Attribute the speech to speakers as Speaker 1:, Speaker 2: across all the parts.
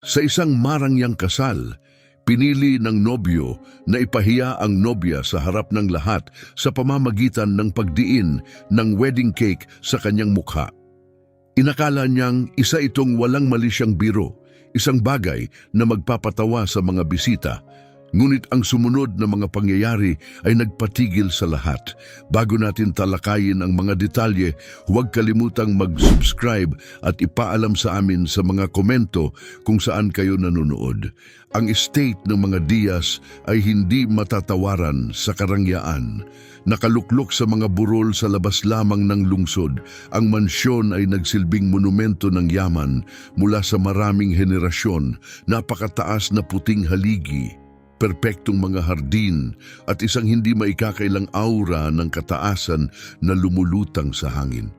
Speaker 1: Sa isang marangyang kasal, pinili ng nobyo na ipahiya ang nobya sa harap ng lahat sa pamamagitan ng pagdiin ng wedding cake sa kanyang mukha. Inakala niyang isa itong walang mali siyang biro, isang bagay na magpapatawa sa mga bisita. Ngunit ang sumunod na mga pangyayari ay nagpatigil sa lahat. Bago natin talakayin ang mga detalye, huwag kalimutang mag-subscribe at ipaalam sa amin sa mga komento kung saan kayo nanonood. Ang estate ng mga Diaz ay hindi matatawaran sa karangyaan. Nakaluklok sa mga burol sa labas lamang ng lungsod, ang mansyon ay nagsilbing monumento ng yaman mula sa maraming henerasyon, napakataas na puting haligi, perpektong mga hardin at isang hindi maikakailang aura ng kataasan na lumulutang sa hangin.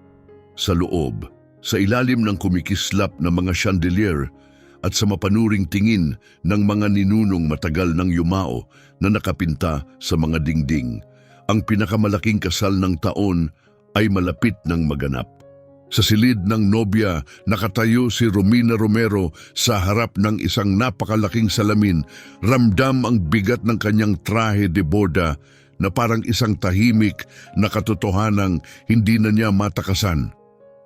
Speaker 1: Sa loob, sa ilalim ng kumikislap na mga chandelier at sa mapanuring tingin ng mga ninunong matagal ng yumao na nakapinta sa mga dingding, ang pinakamalaking kasal ng taon ay malapit ng maganap. Sa silid ng nobya, nakatayo si Romina Romero sa harap ng isang napakalaking salamin. Ramdam ang bigat ng kanyang trahe de boda na parang isang tahimik na katotohanang hindi na niya matakasan.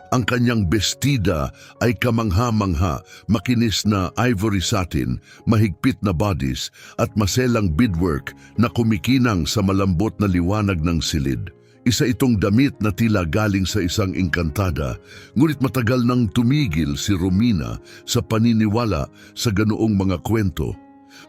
Speaker 1: Ang kanyang bestida ay kamangha-mangha, makinis na ivory satin, mahigpit na bodice at maselang beadwork na kumikinang sa malambot na liwanag ng silid. Isa itong damit na tila galing sa isang engkantada, ngunit matagal nang tumigil si Romina sa paniniwala sa ganoong mga kwento.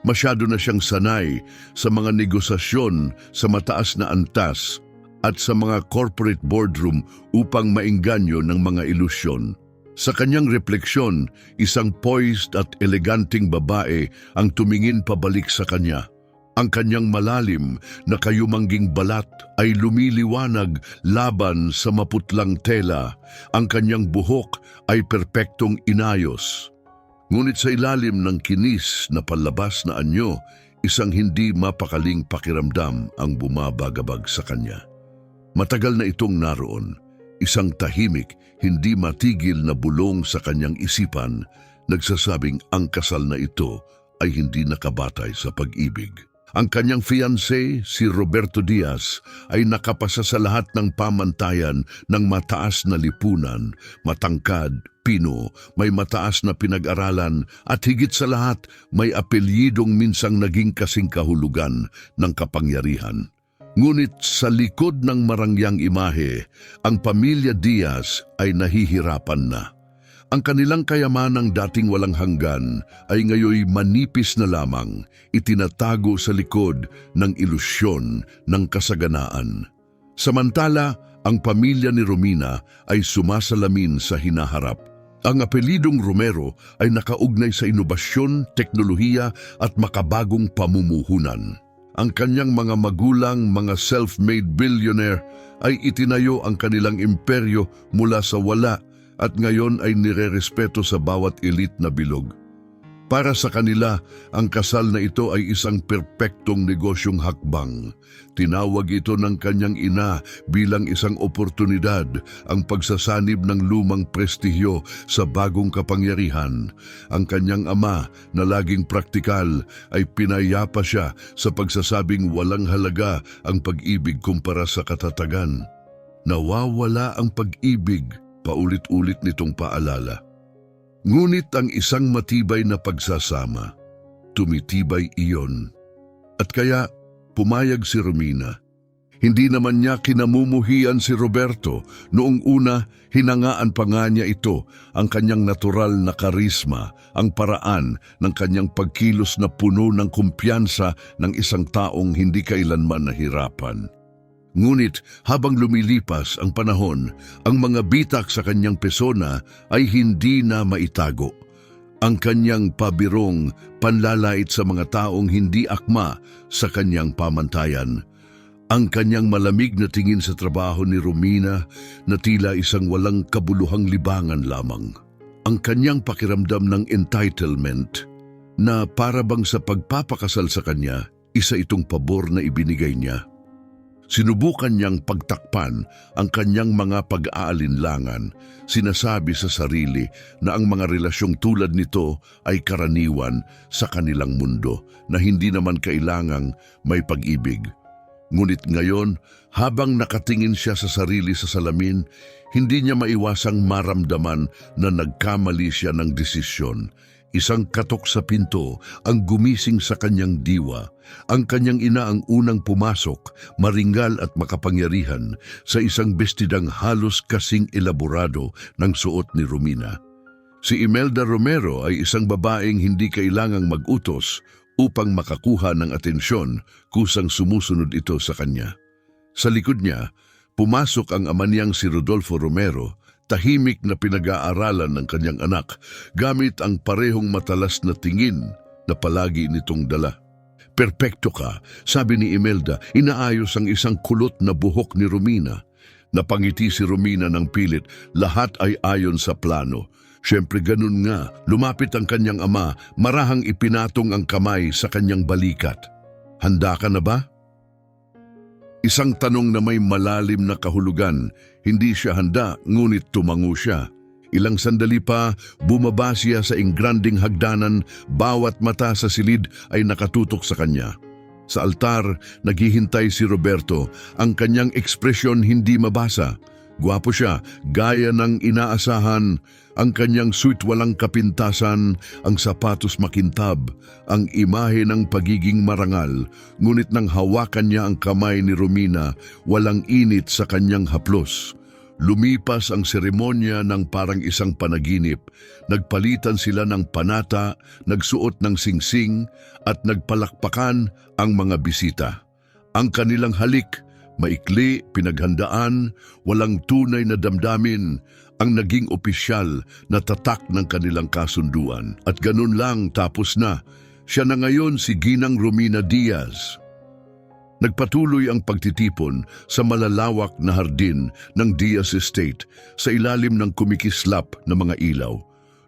Speaker 1: Masyado na siyang sanay sa mga negosasyon sa mataas na antas at sa mga corporate boardroom upang maengganyo ng mga ilusyon. Sa kanyang refleksyon, isang poised at eleganting babae ang tumingin pabalik sa kanya. Ang kanyang malalim na kayumangging balat ay lumiliwanag laban sa maputlang tela. Ang kanyang buhok ay perpektong inayos. Ngunit sa ilalim ng kinis na palabas na anyo, isang hindi mapakaling pakiramdam ang bumabagabag sa kanya. Matagal na itong naroon, isang tahimik, hindi matigil na bulong sa kanyang isipan, nagsasabing ang kasal na ito ay hindi nakabatay sa pag-ibig. Ang kanyang fiancé, si Roberto Diaz, ay nakapasa sa lahat ng pamantayan ng mataas na lipunan, matangkad, pino, may mataas na pinag-aralan at higit sa lahat may apelyidong minsang naging kasing kahulugan ng kapangyarihan. Ngunit sa likod ng marangyang imahe, ang pamilya Diaz ay nahihirapan na. Ang kanilang kayamanang dating walang hanggan ay ngayoy manipis na lamang, itinatago sa likod ng ilusyon ng kasaganaan. Samantala, ang pamilya ni Romina ay sumasalamin sa hinaharap. Ang apelidong Romero ay nakaugnay sa inobasyon, teknolohiya at makabagong pamumuhunan. Ang kanyang mga magulang, mga self-made billionaire, ay itinayo ang kanilang imperyo mula sa wala at ngayon ay nirerespeto sa bawat elite na bilog. Para sa kanila, ang kasal na ito ay isang perpektong negosyong hakbang. Tinawag ito ng kanyang ina bilang isang oportunidad, ang pagsasanib ng lumang prestihyo sa bagong kapangyarihan. Ang kanyang ama, na laging praktikal, ay pinayapa siya sa pagsasabing walang halaga ang pag-ibig kumpara sa katatagan. Nawawala ang pag-ibig, paulit-ulit nitong paalala. Ngunit ang isang matibay na pagsasama, tumitibay iyon. At kaya pumayag si Romina. Hindi naman niya kinamumuhian si Roberto. Noong una, hinangaan pa nga niya ito, ang kanyang natural na karisma, ang paraan ng kanyang pagkilos na puno ng kumpiyansa ng isang taong hindi kailanman nahirapan. Ngunit habang lumilipas ang panahon, ang mga bitak sa kanyang persona ay hindi na maitago. Ang kanyang pabirong panlalait sa mga taong hindi akma sa kanyang pamantayan. Ang kanyang malamig na tingin sa trabaho ni Romina na tila isang walang kabuluhang libangan lamang. Ang kanyang pakiramdam ng entitlement na para bang sa pagpapakasal sa kanya, isa itong pabor na ibinigay niya. Sinubukan niyang pagtakpan ang kanyang mga pag-aalinlangan. Sinasabi sa sarili na ang mga relasyong tulad nito ay karaniwan sa kanilang mundo na hindi naman kailangang may pag-ibig. Ngunit ngayon, habang nakatingin siya sa sarili sa salamin, hindi niya maiwasang maramdaman na nagkamali siya ng desisyon. Isang katok sa pinto ang gumising sa kanyang diwa. Ang kanyang ina ang unang pumasok, maringal at makapangyarihan, sa isang bestidang halos kasing elaborado ng suot ni Romina. Si Imelda Romero ay isang babaeng hindi kailangang mag-utos upang makakuha ng atensyon kusang sumusunod ito sa kanya. Sa likod niya, pumasok ang ama niyang si Rodolfo Romero, tahimik na pinag-aaralan ng kanyang anak gamit ang parehong matalas na tingin na palagi nitong dala. "Perpekto ka," sabi ni Imelda, inaayos ang isang kulot na buhok ni Romina. Napangiti si Romina ng pilit, lahat ay ayon sa plano. Siyempre ganun nga, lumapit ang kanyang ama, marahang ipinatong ang kamay sa kanyang balikat. "Handa ka na ba?" Isang tanong na may malalim na kahulugan. Hindi siya handa, ngunit tumango siya. Ilang sandali pa, bumaba siya sa ingranding hagdanan, bawat mata sa silid ay nakatutok sa kanya. Sa altar, naghihintay si Roberto, ang kanyang ekspresyon hindi mabasa. Gwapo siya, gaya ng inaasahan, ang kanyang suit walang kapintasan, ang sapatos makintab, ang imahe ng pagiging marangal, ngunit nang hawakan niya ang kamay ni Romina, walang init sa kanyang haplos. Lumipas ang seremonya ng parang isang panaginip. Nagpalitan sila ng panata, nagsuot ng singsing, at nagpalakpakan ang mga bisita. Ang kanilang halik, maikli, pinaghandaan, walang tunay na damdamin, ang naging opisyal na tatak ng kanilang kasunduan. At ganun lang, tapos na. Siya na ngayon si Ginang Romina Diaz. Nagpatuloy ang pagtitipon sa malalawak na hardin ng Diaz Estate sa ilalim ng kumikislap na mga ilaw.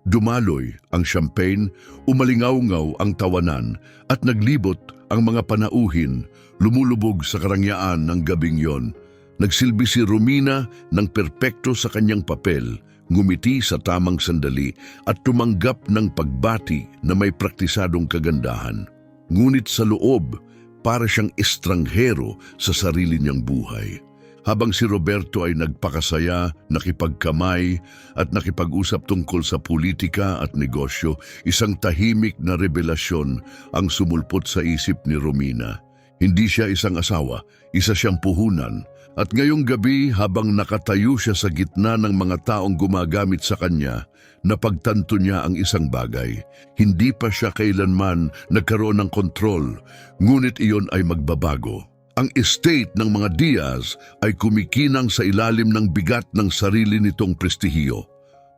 Speaker 1: Dumaloy ang champagne, umalingaw-ngaw ang tawanan, at naglibot ang mga panauhin, lumulubog sa karangyaan ng gabing yon. Nagsilbi si Romina ng perpekto sa kanyang papel, ngumiti sa tamang sandali at tumanggap ng pagbati na may praktisadong kagandahan. Ngunit sa loob, para siyang estranghero sa sarili niyang buhay. Habang si Roberto ay nagpakasaya, nakipagkamay at nakipag-usap tungkol sa politika at negosyo, isang tahimik na revelasyon ang sumulpot sa isip ni Romina. Hindi siya isang asawa, isa siyang puhunan. At ngayong gabi, habang nakatayo siya sa gitna ng mga taong gumagamit sa kanya, napagtanto niya ang isang bagay. Hindi pa siya kailanman nagkaroon ng kontrol, ngunit iyon ay magbabago. Ang estate ng mga Diaz ay kumikinang sa ilalim ng bigat ng sarili nitong prestihiyo.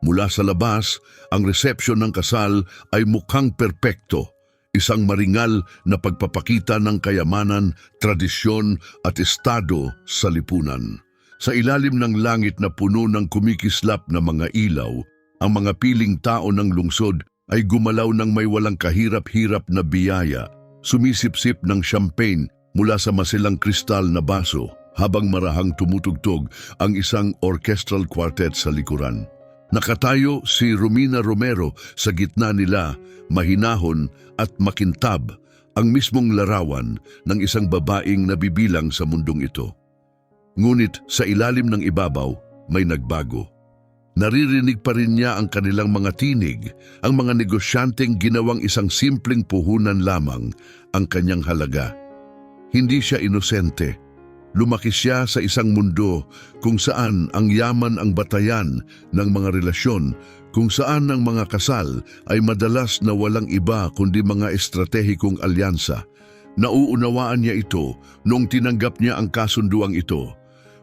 Speaker 1: Mula sa labas, ang resepsyon ng kasal ay mukhang perpekto. Isang maringal na pagpapakita ng kayamanan, tradisyon at estado sa lipunan. Sa ilalim ng langit na puno ng kumikislap na mga ilaw, ang mga piling tao ng lungsod ay gumalaw ng may walang kahirap-hirap na biyaya, sumisipsip ng champagne mula sa masilang kristal na baso, habang marahang tumutugtog ang isang orchestral quartet sa likuran. Nakatayo si Romina Romero sa gitna nila, mahinahon at makintab, ang mismong larawan ng isang babaeng nabibilang sa mundong ito. Ngunit sa ilalim ng ibabaw, may nagbago. Naririnig pa rin niya ang kanilang mga tinig, ang mga negosyanteng ginawang isang simpleng puhunan lamang ang kanyang halaga. Hindi siya inosente. Lumaki siya sa isang mundo kung saan ang yaman ang batayan ng mga relasyon, kung saan ang mga kasal ay madalas na walang iba kundi mga estratehikong alyansa. Nauunawaan niya ito noong tinanggap niya ang kasunduang ito.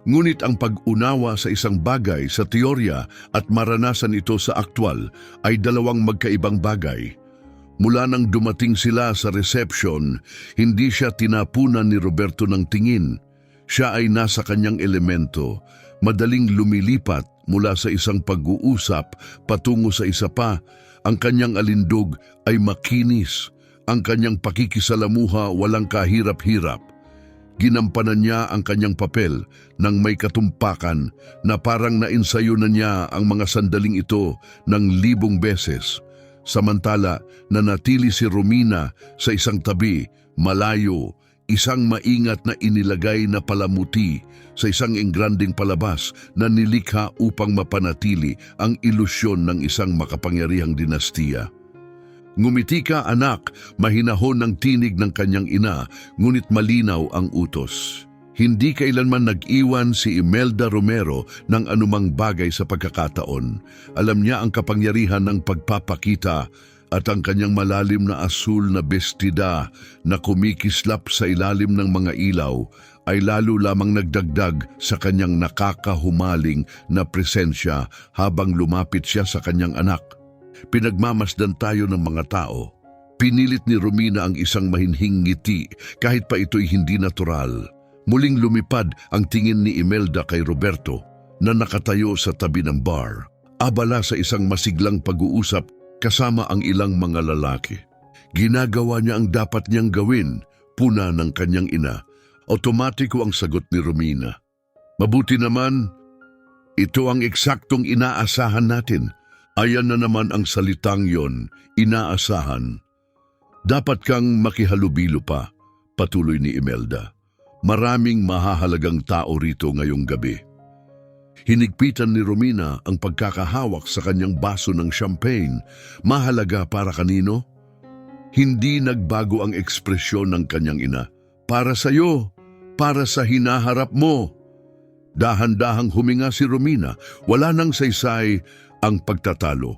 Speaker 1: Ngunit ang pag-unawa sa isang bagay sa teorya at maranasan ito sa aktwal ay dalawang magkaibang bagay. Mula nang dumating sila sa reception, hindi siya tinapunan ni Roberto ng tingin. Siya ay nasa kanyang elemento, madaling lumilipat mula sa isang pag-uusap patungo sa isa pa. Ang kanyang alindog ay makinis, ang kanyang pakikisalamuha walang kahirap-hirap. Ginampanan niya ang kanyang papel nang may katumpakan na parang nainsayo na niya ang mga sandaling ito ng 1,000 beses. Samantala, nanatili si Romina sa isang tabi, malayo, isang maingat na inilagay na palamuti sa isang engranding palabas na nilikha upang mapanatili ang ilusyon ng isang makapangyarihang dinastiya. Ngumiti ka, anak, mahinahon ng tinig ng kanyang ina, ngunit malinaw ang utos. Hindi kailanman nag-iwan si Imelda Romero ng anumang bagay sa pagkakataon. Alam niya ang kapangyarihan ng pagpapakita at ang kanyang malalim na asul na bestida na kumikislap sa ilalim ng mga ilaw ay lalo lamang nagdagdag sa kanyang nakakahumaling na presensya habang lumapit siya sa kanyang anak. Pinagmamasdan tayo ng mga tao. Pinilit ni Romina ang isang mahinhing ngiti kahit pa ito'y hindi natural. Muling lumipad ang tingin ni Imelda kay Roberto na nakatayo sa tabi ng bar, abala sa isang masiglang pag-uusap kasama ang ilang mga lalaki. Ginagawa niya ang dapat niyang gawin, puna ng kanyang ina. Otomatiko ang sagot ni Romina. Mabuti naman, ito ang eksaktong inaasahan natin. Ayan na naman ang salitang yon, inaasahan. Dapat kang makihalubilo pa, patuloy ni Imelda. Maraming mahahalagang tao rito ngayong gabi. Hinigpitan ni Romina ang pagkakahawak sa kanyang baso ng champagne. Mahalaga para kanino? Hindi nagbago ang ekspresyon ng kanyang ina. Para sa'yo, para sa hinaharap mo. Dahan-dahang huminga si Romina, wala nang saysay ang pagtatalo.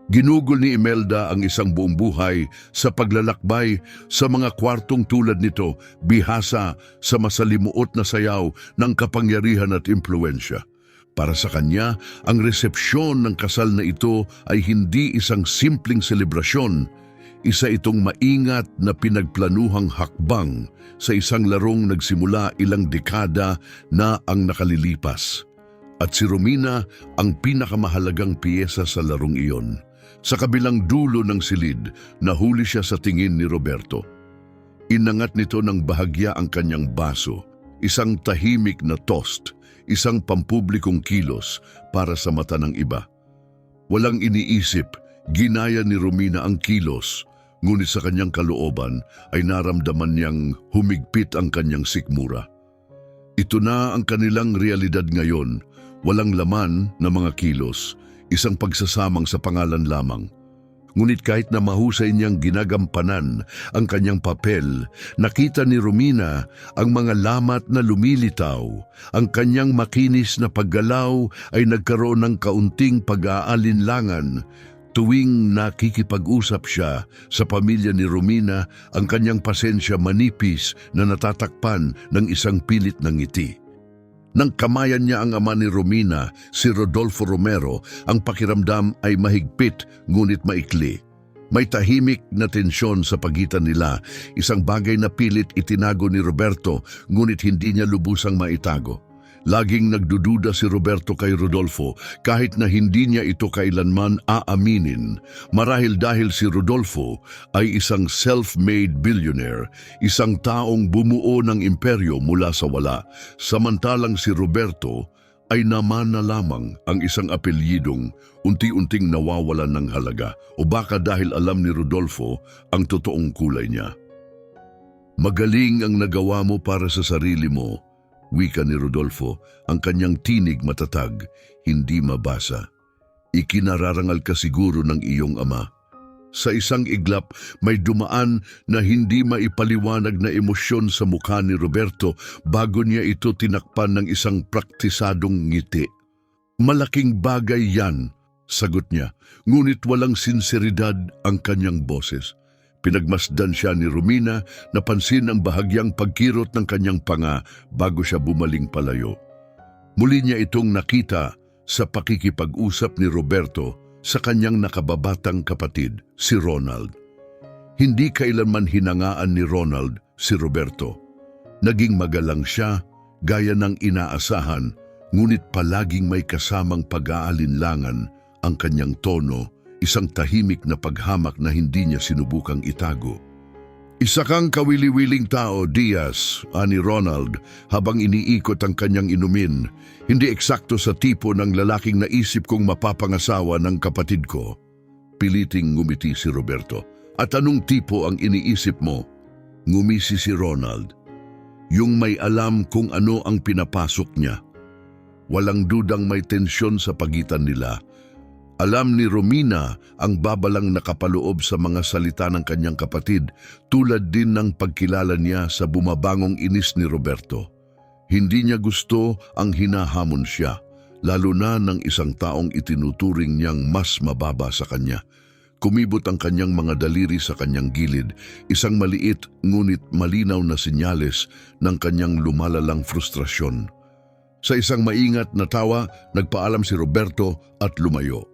Speaker 1: Ginugol ni Imelda ang isang buong buhay sa paglalakbay sa mga kwartong tulad nito, bihasa sa masalimuot na sayaw ng kapangyarihan at impluensya. Para sa kanya, ang resepsyon ng kasal na ito ay hindi isang simpleng selebrasyon, isa itong maingat na pinagplanuhang hakbang sa isang larong nagsimula ilang dekada na ang nakalilipas. At si Romina ang pinakamahalagang piyesa sa larong iyon. Sa kabilang dulo ng silid, nahuli siya sa tingin ni Roberto. Inangat nito ng bahagya ang kanyang baso, isang tahimik na toast, isang pampublikong kilos para sa mata ng iba. Walang iniisip, ginaya ni Romina ang kilos, ngunit sa kanyang kalooban ay naramdaman niyang humigpit ang kanyang sikmura. Ito na ang kanilang realidad ngayon. Walang laman na mga kilos, isang pagsasamang sa pangalan lamang. Ngunit kahit na mahusay niyang ginagampanan ang kanyang papel, nakita ni Romina ang mga lamat na lumilitaw. Ang kanyang makinis na paggalaw ay nagkaroon ng kaunting pag-aalinlangan. Tuwing nakikipag-usap siya sa pamilya ni Romina, ang kanyang pasensya manipis na natatakpan ng isang pilit na ngiti. Nang kamayan niya ang ama ni Romina, si Rodolfo Romero, ang pakiramdam ay mahigpit ngunit maikli. May tahimik na tensyon sa pagitan nila, isang bagay na pilit itinago ni Roberto ngunit hindi niya lubusang maitago. Laging nagdududa si Roberto kay Rodolfo kahit na hindi niya ito kailanman aaminin. Marahil dahil si Rodolfo ay isang self-made billionaire, isang taong bumuo ng imperyo mula sa wala. Samantalang si Roberto ay namana lamang ang isang apelyidong unti-unting nawawalan ng halaga, o baka dahil alam ni Rodolfo ang totoong kulay niya. Magaling ang nagawa mo para sa sarili mo, wika ni Rodolfo, ang kanyang tinig matatag, hindi mabasa. Ikinararangal ka siguro ng iyong ama. Sa isang iglap, may dumaan na hindi maipaliwanag na emosyon sa mukha ni Roberto bago niya ito tinakpan ng isang praktisadong ngiti. Malaking bagay yan, sagot niya, ngunit walang sinseridad ang kanyang boses. Pinagmasdan siya ni Romina, napansin ang bahagyang pagkirot ng kanyang panga bago siya bumaling palayo. Muli niya itong nakita sa pakikipag-usap ni Roberto sa kanyang nakababatang kapatid, si Ronald. Hindi kailanman hinangaan ni Ronald si Roberto. Naging magalang siya, gaya ng inaasahan, ngunit palaging may kasamang pag-aalinlangan ang kanyang tono, isang tahimik na paghamak na hindi niya sinubukang itago. Isa kang kawili-wiling tao, Diaz, ani Ronald, habang iniikot ang kanyang inumin. Hindi eksakto sa tipo ng lalaking naisip kong mapapangasawa ng kapatid ko. Piliting ngumiti si Roberto. At anong tipo ang iniisip mo? Ngumisi si Ronald. Yung may alam kung ano ang pinapasok niya. Walang dudang may tensyon sa pagitan nila. Alam ni Romina ang babalang nakapaloob sa mga salita ng kanyang kapatid, tulad din ng pagkilala niya sa bumabangong inis ni Roberto. Hindi niya gusto ang hinahamon siya, lalo na ng isang taong itinuturing niyang mas mababa sa kanya. Kumibot ang kanyang mga daliri sa kanyang gilid, isang maliit ngunit malinaw na senyales ng kanyang lumalalang frustrasyon. Sa isang maingat na tawa, nagpaalam si Roberto at lumayo.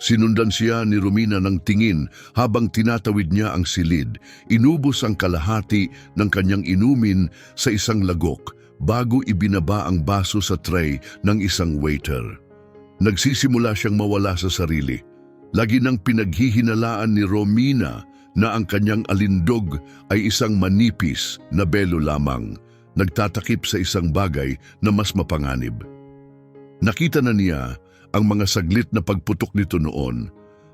Speaker 1: Sinundan siya ni Romina ng tingin habang tinatawid niya ang silid. Inubos ang kalahati ng kanyang inumin sa isang lagok bago ibinaba ang baso sa tray ng isang waiter. Nagsisimula siyang mawala sa sarili. Lagi nang pinaghihinalaan ni Romina na ang kanyang alindog ay isang manipis na belo lamang, nagtatakip sa isang bagay na mas mapanganib. Nakita na niya ang mga saglit na pagputok nito noon,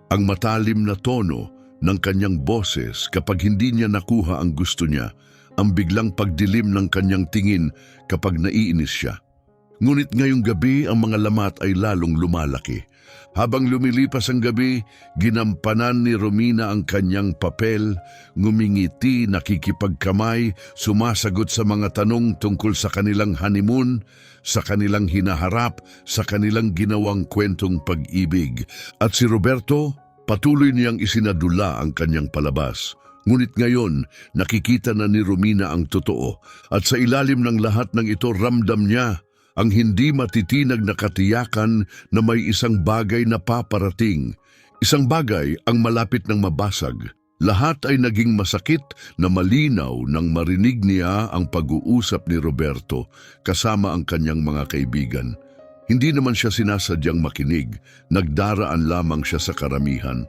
Speaker 1: ang matalim na tono ng kanyang boses kapag hindi niya nakuha ang gusto niya, ang biglang pagdilim ng kanyang tingin kapag naiinis siya. Ngunit ngayong gabi ang mga lamat ay lalong lumalaki. Habang lumilipas ang gabi, ginampanan ni Romina ang kanyang papel, ngumingiti, nakikipagkamay, sumasagot sa mga tanong tungkol sa kanilang honeymoon, sa kanilang hinaharap, sa kanilang ginawang kwentong pag-ibig. At si Roberto, patuloy niyang isinadula ang kanyang palabas. Ngunit ngayon, nakikita na ni Romina ang totoo, at sa ilalim ng lahat ng ito ramdam niya ang hindi matitinag na katiyakan na may isang bagay na paparating. Isang bagay ang malapit ng mabasag. Lahat ay naging masakit na malinaw nang marinig niya ang pag-uusap ni Roberto kasama ang kanyang mga kaibigan. Hindi naman siya sinasadyang makinig, nagdaraan lamang siya sa karamihan.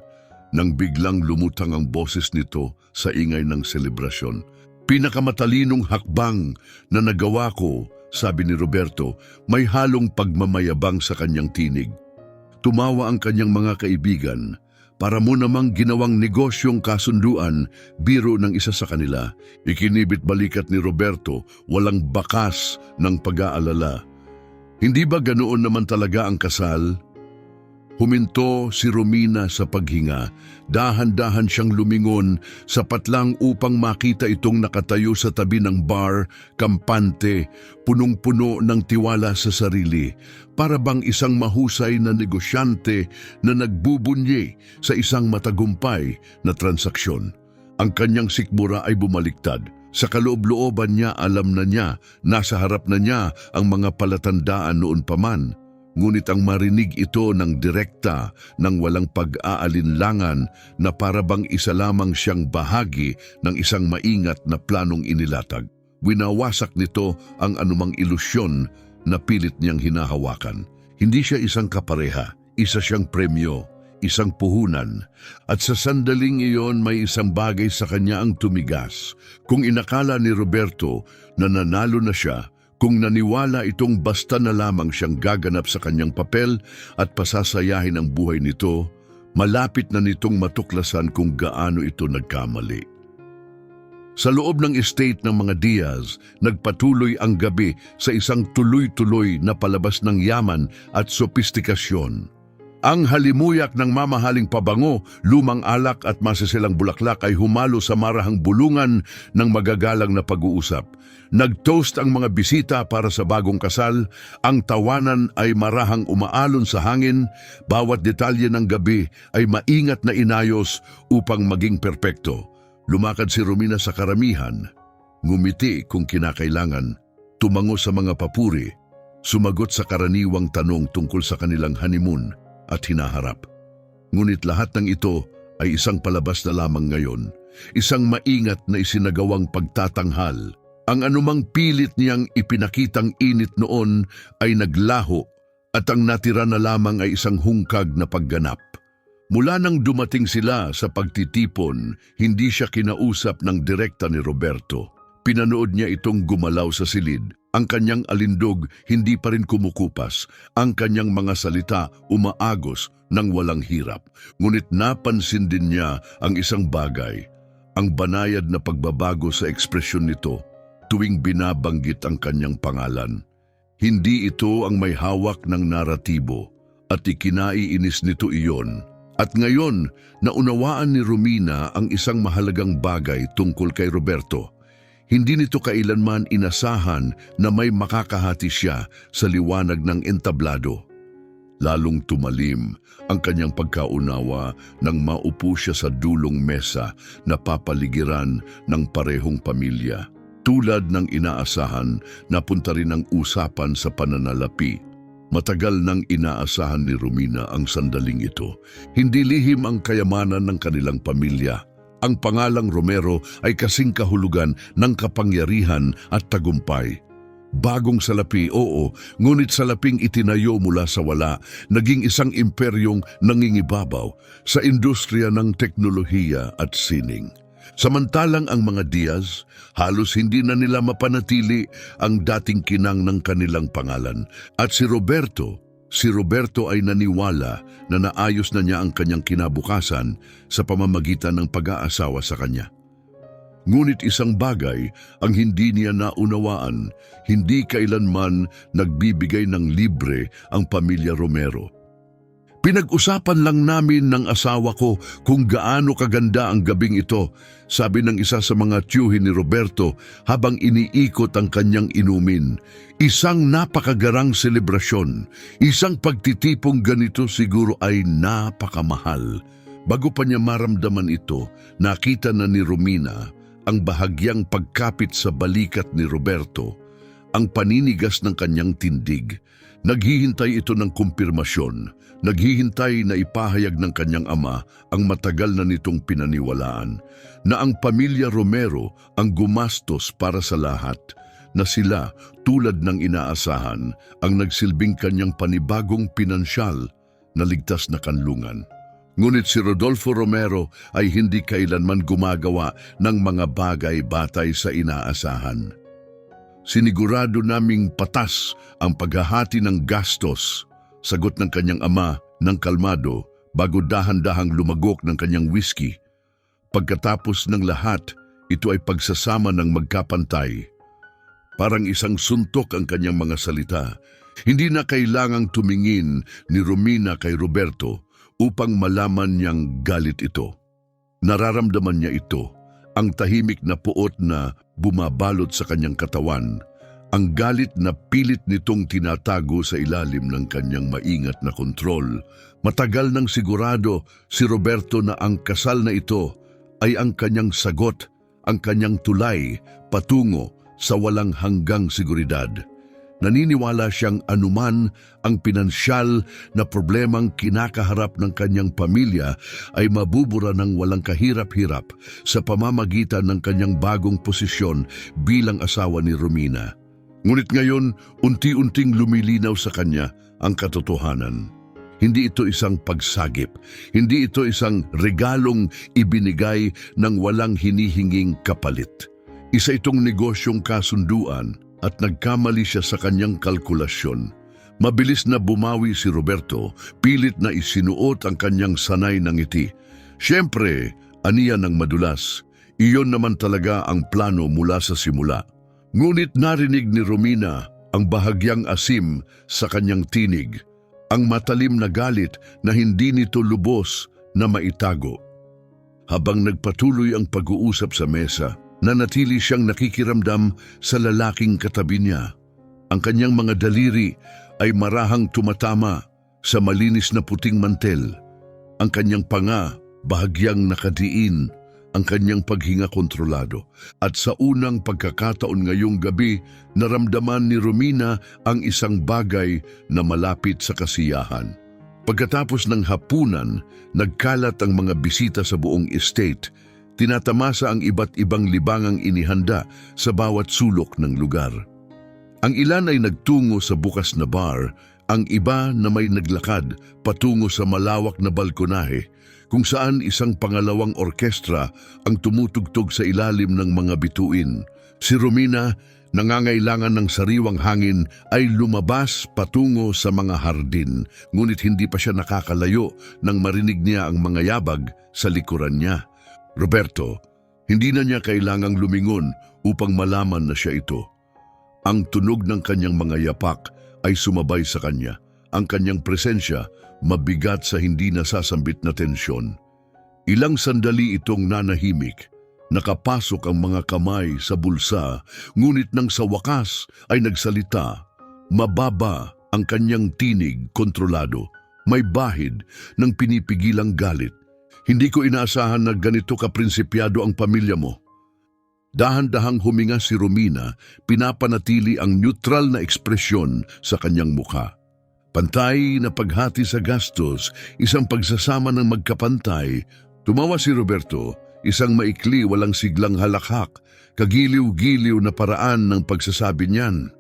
Speaker 1: Nang biglang lumutang ang boses nito sa ingay ng selebrasyon. Pinakamatalinong hakbang na nagawa ko, sabi ni Roberto, may halong pagmamayabang sa kanyang tinig. Tumawa ang kanyang mga kaibigan. Para mo namang ginawang negosyong kasunduan, biro ng isa sa kanila. Ikinibit balikat ni Roberto, walang bakas ng pag-aalala. Hindi ba ganoon naman talaga ang kasal? Huminto si Romina sa paghinga. Dahan-dahan siyang lumingon, sapat lang upang makita itong nakatayo sa tabi ng bar, kampante, punong-puno ng tiwala sa sarili. Para bang isang mahusay na negosyante na nagbubunyi sa isang matagumpay na transaksyon. Ang kanyang sikmura ay bumaliktad. Sa kaloob-looban niya alam na niya, nasa harap na niya ang mga palatandaan noon pa man. Ngunit ang marinig ito ng direkta ng walang pag-aalinlangan na parabang isa lamang siyang bahagi ng isang maingat na planong inilatag. Winawasak nito ang anumang ilusyon na pilit niyang hinahawakan. Hindi siya isang kapareha, isa siyang premyo, isang puhunan. At sa sandaling iyon may isang bagay sa kanya ang tumigas. Kung inakala ni Roberto na nanalo na siya, kung naniwala itong basta na lamang siyang gaganap sa kanyang papel at pasasayahin ang buhay nito, malapit na nitong matuklasan kung gaano ito nagkamali. Sa loob ng estate ng mga Diaz, nagpatuloy ang gabi sa isang tuloy-tuloy na palabas ng yaman at sopistikasyon. Ang halimuyak ng mamahaling pabango, lumang alak at masisilang bulaklak ay humalo sa marahang bulungan ng magagalang na pag-uusap. Nag-toast ang mga bisita para sa bagong kasal, ang tawanan ay marahang umaalon sa hangin, bawat detalye ng gabi ay maingat na inayos upang maging perpekto. Lumakad si Romina sa karamihan, ngumiti kung kinakailangan, tumango sa mga papuri, sumagot sa karaniwang tanong tungkol sa kanilang honeymoon at hinaharap. Ngunit lahat ng ito ay isang palabas na lamang ngayon, isang maingat na isinagawang pagtatanghal. Ang anumang pilit niyang ipinakitang init noon ay naglaho at ang natira na lamang ay isang hungkag na pagganap. Mula nang dumating sila sa pagtitipon, hindi siya kinausap ng direkta ni Roberto. Pinanood niya itong gumalaw sa silid. Ang kanyang alindog hindi pa rin kumukupas. Ang kanyang mga salita umaagos ng walang hirap. Ngunit napansin din niya ang isang bagay. Ang banayad na pagbabago sa ekspresyon nito tuwing binabanggit ang kanyang pangalan. Hindi ito ang may hawak ng naratibo at ikinaiinis nito iyon. At ngayon, naunawaan ni Romina ang isang mahalagang bagay tungkol kay Roberto. Hindi nito kailanman inasahan na may makakahati siya sa liwanag ng entablado. Lalong tumalim ang kanyang pagkaunawa nang maupo siya sa dulong mesa na papaligiran ng parehong pamilya. Tulad ng inaasahan, napunta rin ang usapan sa pananalapi. Matagal nang inaasahan ni Romina ang sandaling ito. Hindi lihim ang kayamanan ng kanilang pamilya. Ang pangalang Romero ay kasing kahulugan ng kapangyarihan at tagumpay. Bagong salapi, oo, ngunit salaping itinayo mula sa wala, naging isang imperyong nangingibabaw sa industriya ng teknolohiya at sining. Samantalang ang mga Diaz, halos hindi na nila mapanatili ang dating kinang ng kanilang pangalan. At si Roberto ay naniwala na naayos na niya ang kanyang kinabukasan sa pamamagitan ng pag-aasawa sa kanya. Ngunit isang bagay ang hindi niya naunawaan, hindi kailanman nagbibigay ng libre ang pamilya Romero. Pinag-usapan lang namin ng asawa ko kung gaano kaganda ang gabing ito, sabi ng isa sa mga tiyuhin ni Roberto habang iniikot ang kanyang inumin. Isang napakagarang selebrasyon, isang pagtitipong ganito siguro ay napakamahal. Bago pa niya maramdaman ito, nakita na ni Romina ang bahagyang pagkapit sa balikat ni Roberto, ang paninigas ng kanyang tindig. Naghihintay ito ng kumpirmasyon. Naghihintay na ipahayag ng kanyang ama ang matagal na nitong pinaniwalaan, na ang pamilya Romero ang gumastos para sa lahat, na sila, tulad ng inaasahan, ang nagsilbing kanyang panibagong pinansyal na ligtas na kanlungan. Ngunit si Rodolfo Romero ay hindi kailanman gumagawa ng mga bagay batay sa inaasahan. Sinigurado naming patas ang paghahati ng gastos, sagot ng kanyang ama ng kalmado bago dahan-dahang lumagok ng kanyang whiskey. Pagkatapos ng lahat, ito ay pagsasama ng magkapantay. Parang isang suntok ang kanyang mga salita. Hindi na kailangang tumingin ni Romina kay Roberto upang malaman niyang galit ito. Nararamdaman niya ito, ang tahimik na puot na bumabalot sa kanyang katawan, ang galit na pilit nitong tinatago sa ilalim ng kanyang maingat na kontrol. Matagal nang sigurado si Roberto na ang kasal na ito ay ang kanyang sagot, ang kanyang tulay patungo sa walang hanggang seguridad. Naniniwala siyang anuman ang pinansyal na problemang kinakaharap ng kanyang pamilya ay mabubura ng walang kahirap-hirap sa pamamagitan ng kanyang bagong posisyon bilang asawa ni Romina. Ngunit ngayon, unti-unting lumilinaw sa kanya ang katotohanan. Hindi ito isang pagsagip, hindi ito isang regalong ibinigay ng walang hinihinging kapalit. Isa itong negosyong kasunduan at nagkamali siya sa kanyang kalkulasyon. Mabilis na bumawi si Roberto, pilit na isinuot ang kanyang sanay na ngiti. Siyempre, aniya ng madulas, iyon naman talaga ang plano mula sa simula. Ngunit narinig ni Romina ang bahagyang asim sa kanyang tinig, ang matalim na galit na hindi nito lubos na maitago. Habang nagpatuloy ang pag-uusap sa mesa, nanatili siyang nakikiramdam sa lalaking katabi niya. Ang kanyang mga daliri ay marahang tumatama sa malinis na puting mantel. Ang kanyang panga bahagyang nakadiin, ang kanyang paghinga kontrolado. At sa unang pagkakataon ngayong gabi, naramdaman ni Romina ang isang bagay na malapit sa kasiyahan. Pagkatapos ng hapunan, nagkalat ang mga bisita sa buong estate. Tinatamasa ang iba't ibang libangang inihanda sa bawat sulok ng lugar. Ang ilan ay nagtungo sa bukas na bar, ang iba na may naglakad patungo sa malawak na balkonahe, kung saan isang pangalawang orkestra ang tumutugtog sa ilalim ng mga bituin. Si Romina, nangangailangan ng sariwang hangin, ay lumabas patungo sa mga hardin, ngunit hindi pa siya nakakalayo nang marinig niya ang mga yabag sa likuran niya. Roberto, hindi na niya kailangang lumingon upang malaman na siya ito. Ang tunog ng kanyang mga yapak ay sumabay sa kanya. Ang kanyang presensya mabigat sa hindi nasasambit na tensyon. Ilang sandali itong nanahimik. Nakapasok ang mga kamay sa bulsa, ngunit nang sa wakas ay nagsalita. Mababa ang kanyang tinig, kontrolado. May bahid ng pinipigilang galit. Hindi ko inaasahan na ganito kaprinsipiado ang pamilya mo. Dahan-dahang huminga si Romina, pinapanatili ang neutral na ekspresyon sa kanyang mukha. Pantay na paghati sa gastos, isang pagsasama ng magkapantay. Tumawa si Roberto, isang maikli walang siglang halakhak, kagiliw-giliw na paraan ng pagsasabi niyan.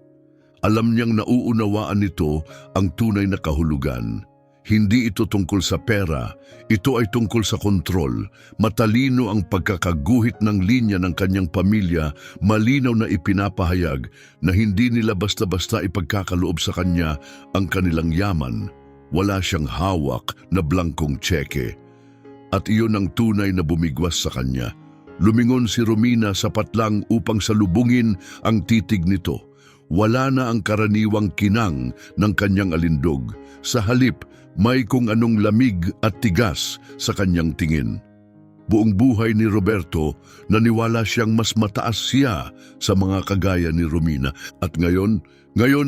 Speaker 1: Alam niyang nauunawaan nito ang tunay na kahulugan. Hindi ito tungkol sa pera, ito ay tungkol sa kontrol. Matalino ang pagkakaguhit ng linya ng kanyang pamilya, malinaw na ipinapahayag na hindi nila basta-basta ipagkakaloob sa kanya ang kanilang yaman. Wala siyang hawak na blangkong tseke. At iyon ang tunay na bumigwas sa kanya. Lumingon si Romina sapat lang upang salubungin ang titig nito. Wala na ang karaniwang kinang ng kanyang alindog. Sa halip, may kung anong lamig at tigas sa kanyang tingin. Buong buhay ni Roberto, naniwala siyang mas mataas siya sa mga kagaya ni Romina. At ngayon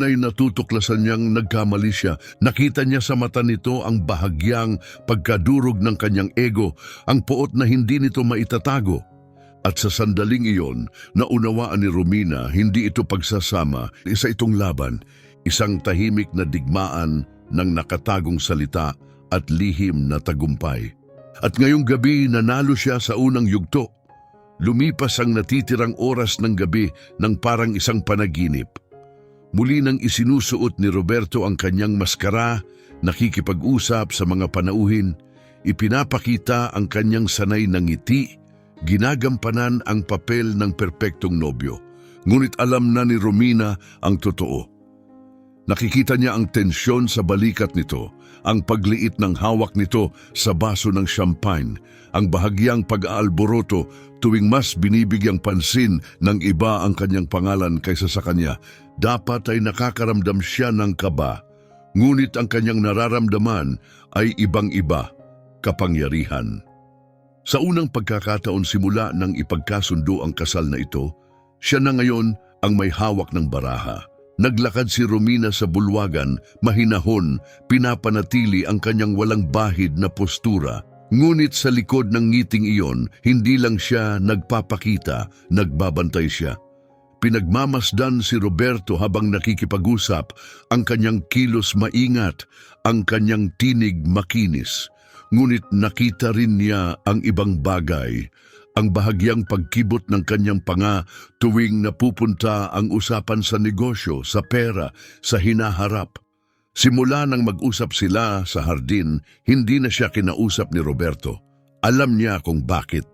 Speaker 1: ay natutuklasan niyang nagkamali siya. Nakita niya sa mata nito ang bahagyang pagkadurog ng kanyang ego, ang poot na hindi nito maitatago. At sa sandaling iyon, naunawaan ni Romina, hindi ito pagsasama, isa itong laban, isang tahimik na digmaan ng nakatagong salita at lihim na tagumpay. At ngayong gabi nanalo siya sa unang yugto. Lumipas ang natitirang oras ng gabi ng parang isang panaginip. Muli nang isinusuot ni Roberto ang kanyang maskara, nakikipag-usap sa mga panauhin, ipinapakita ang kanyang sanay na ngiti, ginagampanan ang papel ng perpektong nobyo. Ngunit alam na ni Romina ang totoo. Nakikita niya ang tensyon sa balikat nito, ang pagliit ng hawak nito sa baso ng champagne, ang bahagyang pag-aalboroto tuwing mas binibigyang pansin ng iba ang kanyang pangalan kaysa sa kanya. Dapat ay nakakaramdam siya ng kaba, ngunit ang kanyang nararamdaman ay ibang-iba, kapangyarihan. Sa unang pagkakataon simula nang ipagkasundo ang kasal na ito, siya na ngayon ang may hawak ng baraha. Naglakad si Romina sa bulwagan, mahinahon, pinapanatili ang kanyang walang bahid na postura. Ngunit sa likod ng ngiting iyon, hindi lang siya nagpapakita, nagbabantay siya. Pinagmamasdan si Roberto habang nakikipag-usap, ang kanyang kilos maingat, ang kanyang tinig makinis. Ngunit nakita rin niya ang ibang bagay, ang bahagyang pagkibot ng kanyang panga tuwing napupunta ang usapan sa negosyo, sa pera, sa hinaharap. Simula nang mag-usap sila sa hardin, hindi na siya kinausap ni Roberto. Alam niya kung bakit.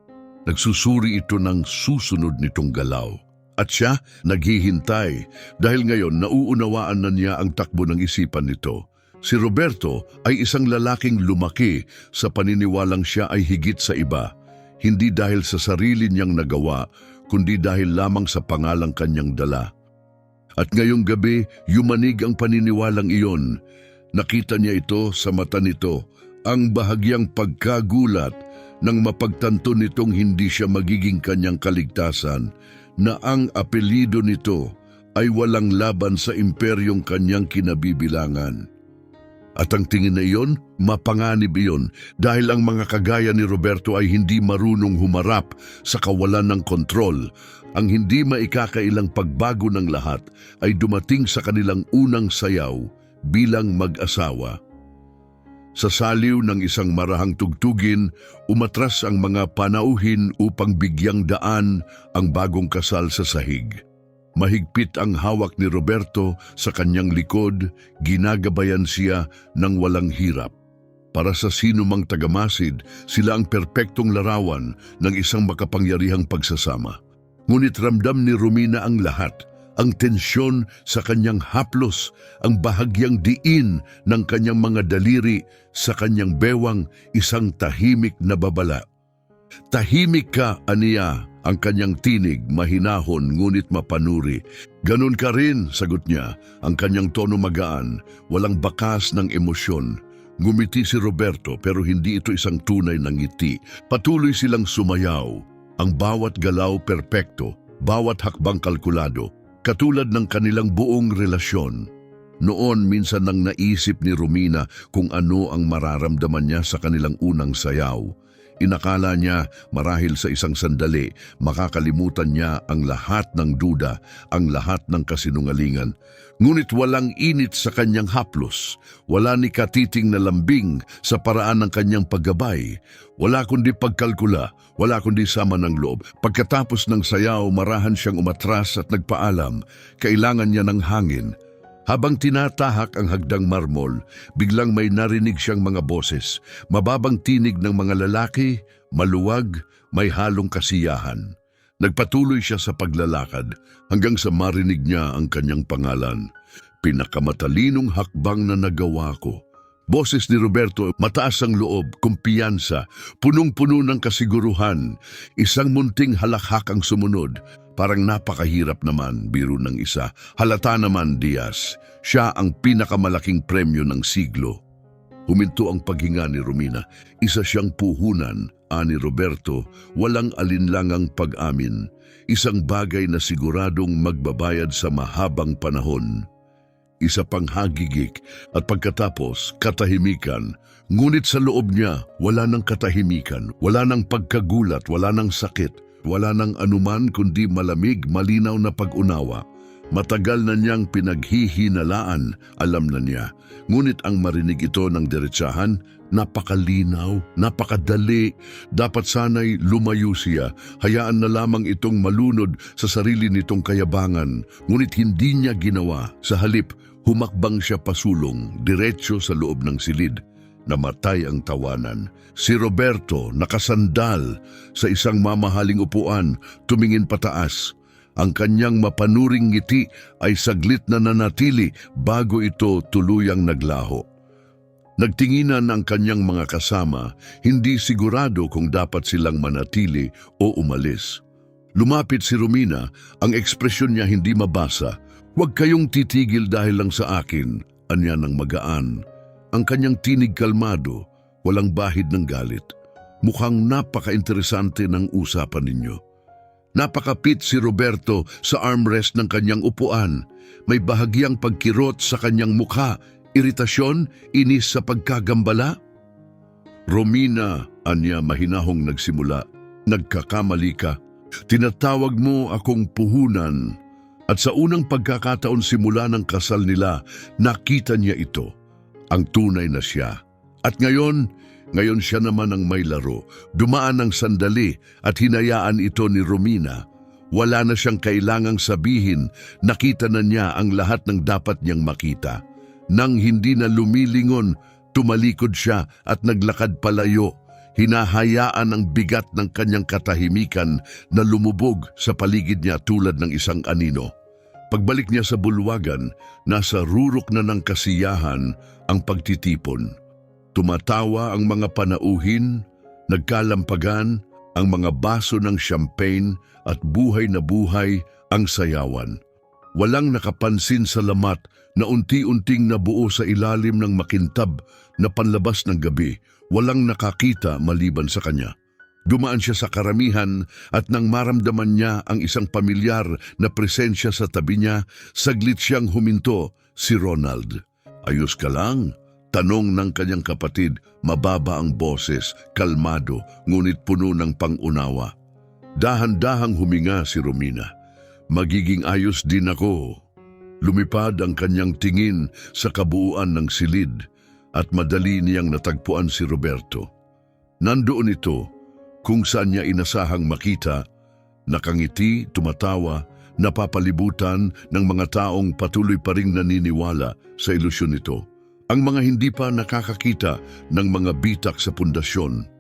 Speaker 1: Nagsusuri ito ng susunod nitong galaw. At siya naghihintay dahil ngayon nauunawaan na niya ang takbo ng isipan nito. Si Roberto ay isang lalaking lumaki sa paniniwalang siya ay higit sa iba. Hindi dahil sa sarili niyang nagawa, kundi dahil lamang sa pangalang kanyang dala. At ngayong gabi, yumanig ang paniniwalang iyon. Nakita niya ito sa mata nito, ang bahagyang pagkagulat nang mapagtanto nitong hindi siya magiging kanyang kaligtasan, na ang apelyido nito ay walang laban sa imperyong kanyang kinabibilangan. At ang tingin na iyon, mapanganib iyon dahil ang mga kagaya ni Roberto ay hindi marunong humarap sa kawalan ng kontrol. Ang hindi maikakailang pagbago ng lahat ay dumating sa kanilang unang sayaw bilang mag-asawa. Sa saliw ng isang marahang tugtugin, umatras ang mga panauhin upang bigyang daan ang bagong kasal sa sahig. Mahigpit ang hawak ni Roberto sa kanyang likod, ginagabayan siya ng walang hirap. Para sa sino mang tagamasid, sila ang perpektong larawan ng isang makapangyarihang pagsasama. Ngunit ramdam ni Romina ang lahat, ang tensyon sa kanyang haplos, ang bahagyang diin ng kanyang mga daliri sa kanyang bewang, isang tahimik na babala. Tahimik ka, aniya, ang kanyang tinig, mahinahon ngunit mapanuri. Ganun ka rin, sagot niya, ang kanyang tono magaan, walang bakas ng emosyon. Ngumiti si Roberto pero hindi ito isang tunay na ngiti. Patuloy silang sumayaw, ang bawat galaw perpekto, bawat hakbang kalkulado, katulad ng kanilang buong relasyon. Noon minsan nang naisip ni Romina kung ano ang mararamdaman niya sa kanilang unang sayaw. Inakala niya marahil sa isang sandali makakalimutan niya ang lahat ng duda, ang lahat ng kasinungalingan. Ngunit walang init sa kanyang haplos, wala ni katiting na lambing sa paraan ng kanyang paggabay, wala kundi pagkalkula, wala kundi sama ng loob. Pagkatapos ng sayaw, marahan siyang umatras at nagpaalam, kailangan niya ng hangin. Habang tinatahak ang hagdang marmol, biglang may narinig siyang mga boses, mababang tinig ng mga lalaki, maluwag, may halong kasiyahan. Nagpatuloy siya sa paglalakad hanggang sa marinig niya ang kanyang pangalan. Pinakamatalinong hakbang na nagawa ko. Boses ni Roberto, mataas ang loob, kumpiyansa, punong-puno ng kasiguruhan. Isang munting halakhak ang sumunod. Parang napakahirap naman, biro ng isa. Halata naman, Diaz. Siya ang pinakamalaking premyo ng siglo. Huminto ang paghinga ni Romina. Isa siyang puhunan, ani Roberto, walang alinlangang pag-amin. Isang bagay na siguradong magbabayad sa mahabang panahon. Isa pang hagigik at pagkatapos katahimikan. Ngunit sa loob niya, wala nang katahimikan, wala nang pagkagulat, wala nang sakit. Wala nang anuman kundi malamig, malinaw na pag-unawa. Matagal na niyang pinaghihinalaan, alam na niya. Ngunit ang marinig ito ng diretsahan, napakalinaw, napakadali. Dapat sana'y lumayo siya, hayaan na lamang itong malunod sa sarili nitong kayabangan. Ngunit hindi niya ginawa. Sa halip, humakbang siya pasulong, diretso sa loob ng silid. Namatay ang tawanan. Si Roberto, nakasandal sa isang mamahaling upuan, tumingin pataas. Ang kanyang mapanuring ngiti ay saglit na nanatili bago ito tuluyang naglaho. Nagtinginan ang kanyang mga kasama, hindi sigurado kung dapat silang manatili o umalis. Lumapit si Romina, ang ekspresyon niya hindi mabasa. "Huwag kayong titigil dahil lang sa akin," anya ng magaan. Ang kanyang tinig kalmado, walang bahid ng galit. Mukhang napaka-interesante ng usapan ninyo. Napakapit si Roberto sa armrest ng kanyang upuan. May bahagyang pagkirot sa kanyang mukha, iritasyon, inis sa pagkagambala. "Romina," anya mahinahong nagsimula, "nagkakamali ka. Tinatawag mo akong puhunan." At sa unang pagkakataon simula ng kasal nila, nakita niya ito. Ang tunay na siya. At ngayon siya naman ang may laro. Dumaan ng sandali at hinayaan ito ni Romina. Wala na siyang kailangang sabihin, nakita na niya ang lahat ng dapat niyang makita. Nang hindi na lumilingon, tumalikod siya at naglakad palayo. Hinahayaan ang bigat ng kanyang katahimikan na lumubog sa paligid niya tulad ng isang anino. Pagbalik niya sa bulwagan, nasa rurok na ng kasiyahan ang pagtitipon. Tumatawa ang mga panauhin, nagkalampagan ang mga baso ng champagne at buhay na buhay ang sayawan. Walang nakapansin sa lamat na unti-unting nabuo sa ilalim ng makintab na panlabas ng gabi. Walang nakakita maliban sa kanya. Dumaan siya sa karamihan at nang maramdaman niya ang isang pamilyar na presensya sa tabi niya, saglit siyang huminto, si Ronald. "Ayos ka lang?" Tanong ng kanyang kapatid, mababa ang boses, kalmado, ngunit puno ng pangunawa. Dahan-dahang huminga si Romina. "Magiging ayos din ako." Lumipad ang kanyang tingin sa kabuuan ng silid at madali niyang natagpuan si Roberto. Nandoon ito, kung saan niya inasahang makita, nakangiti, tumatawa, napapalibutan ng mga taong patuloy pa ring naniniwala sa ilusyon nito. Ang mga hindi pa nakakakita ng mga bitak sa pundasyon.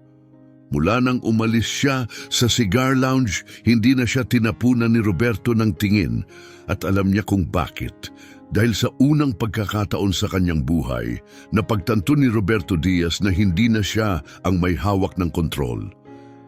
Speaker 1: Mula nang umalis siya sa cigar lounge, hindi na siya tinapunan ni Roberto ng tingin at alam niya kung bakit. Dahil sa unang pagkakataon sa kanyang buhay, napagtanto ni Roberto Diaz na hindi na siya ang may hawak ng kontrol.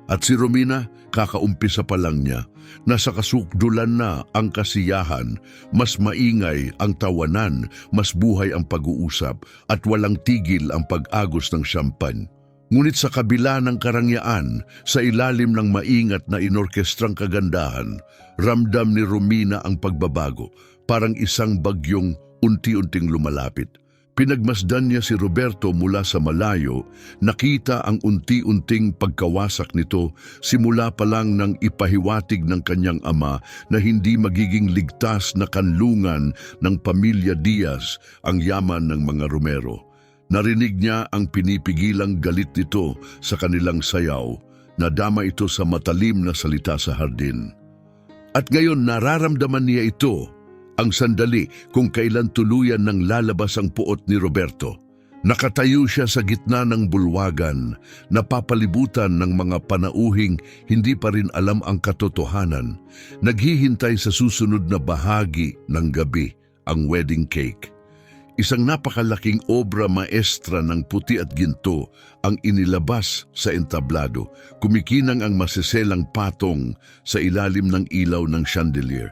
Speaker 1: At si Romina, kakaumpisa pa lang niya, nasa kasukdulan na ang kasiyahan, mas maingay ang tawanan, mas buhay ang pag-uusap at walang tigil ang pag-agos ng champagne. Ngunit sa kabila ng karangyaan, sa ilalim ng maingat na inorkestrang kagandahan, ramdam ni Romina ang pagbabago, parang isang bagyong unti-unting lumalapit. Pinagmasdan niya si Roberto mula sa malayo, nakita ang unti-unting pagkawasak nito simula pa lang nang ipahiwatig ng kanyang ama na hindi magiging ligtas na kanlungan ng pamilya Diaz ang yaman ng mga Romero. Narinig niya ang pinipigilang galit nito sa kanilang sayaw, nadama ito sa matalim na salita sa hardin. At ngayon nararamdaman niya ito, ang sandali kung kailan tuluyan nang lalabas ang puot ni Roberto. Nakatayo siya sa gitna ng bulwagan, napapalibutan ng mga panauhing hindi pa rin alam ang katotohanan, naghihintay sa susunod na bahagi ng gabi, ang wedding cake. Isang napakalaking obra maestra ng puti at ginto ang inilabas sa entablado, kumikinang ang masiselang patong sa ilalim ng ilaw ng chandelier.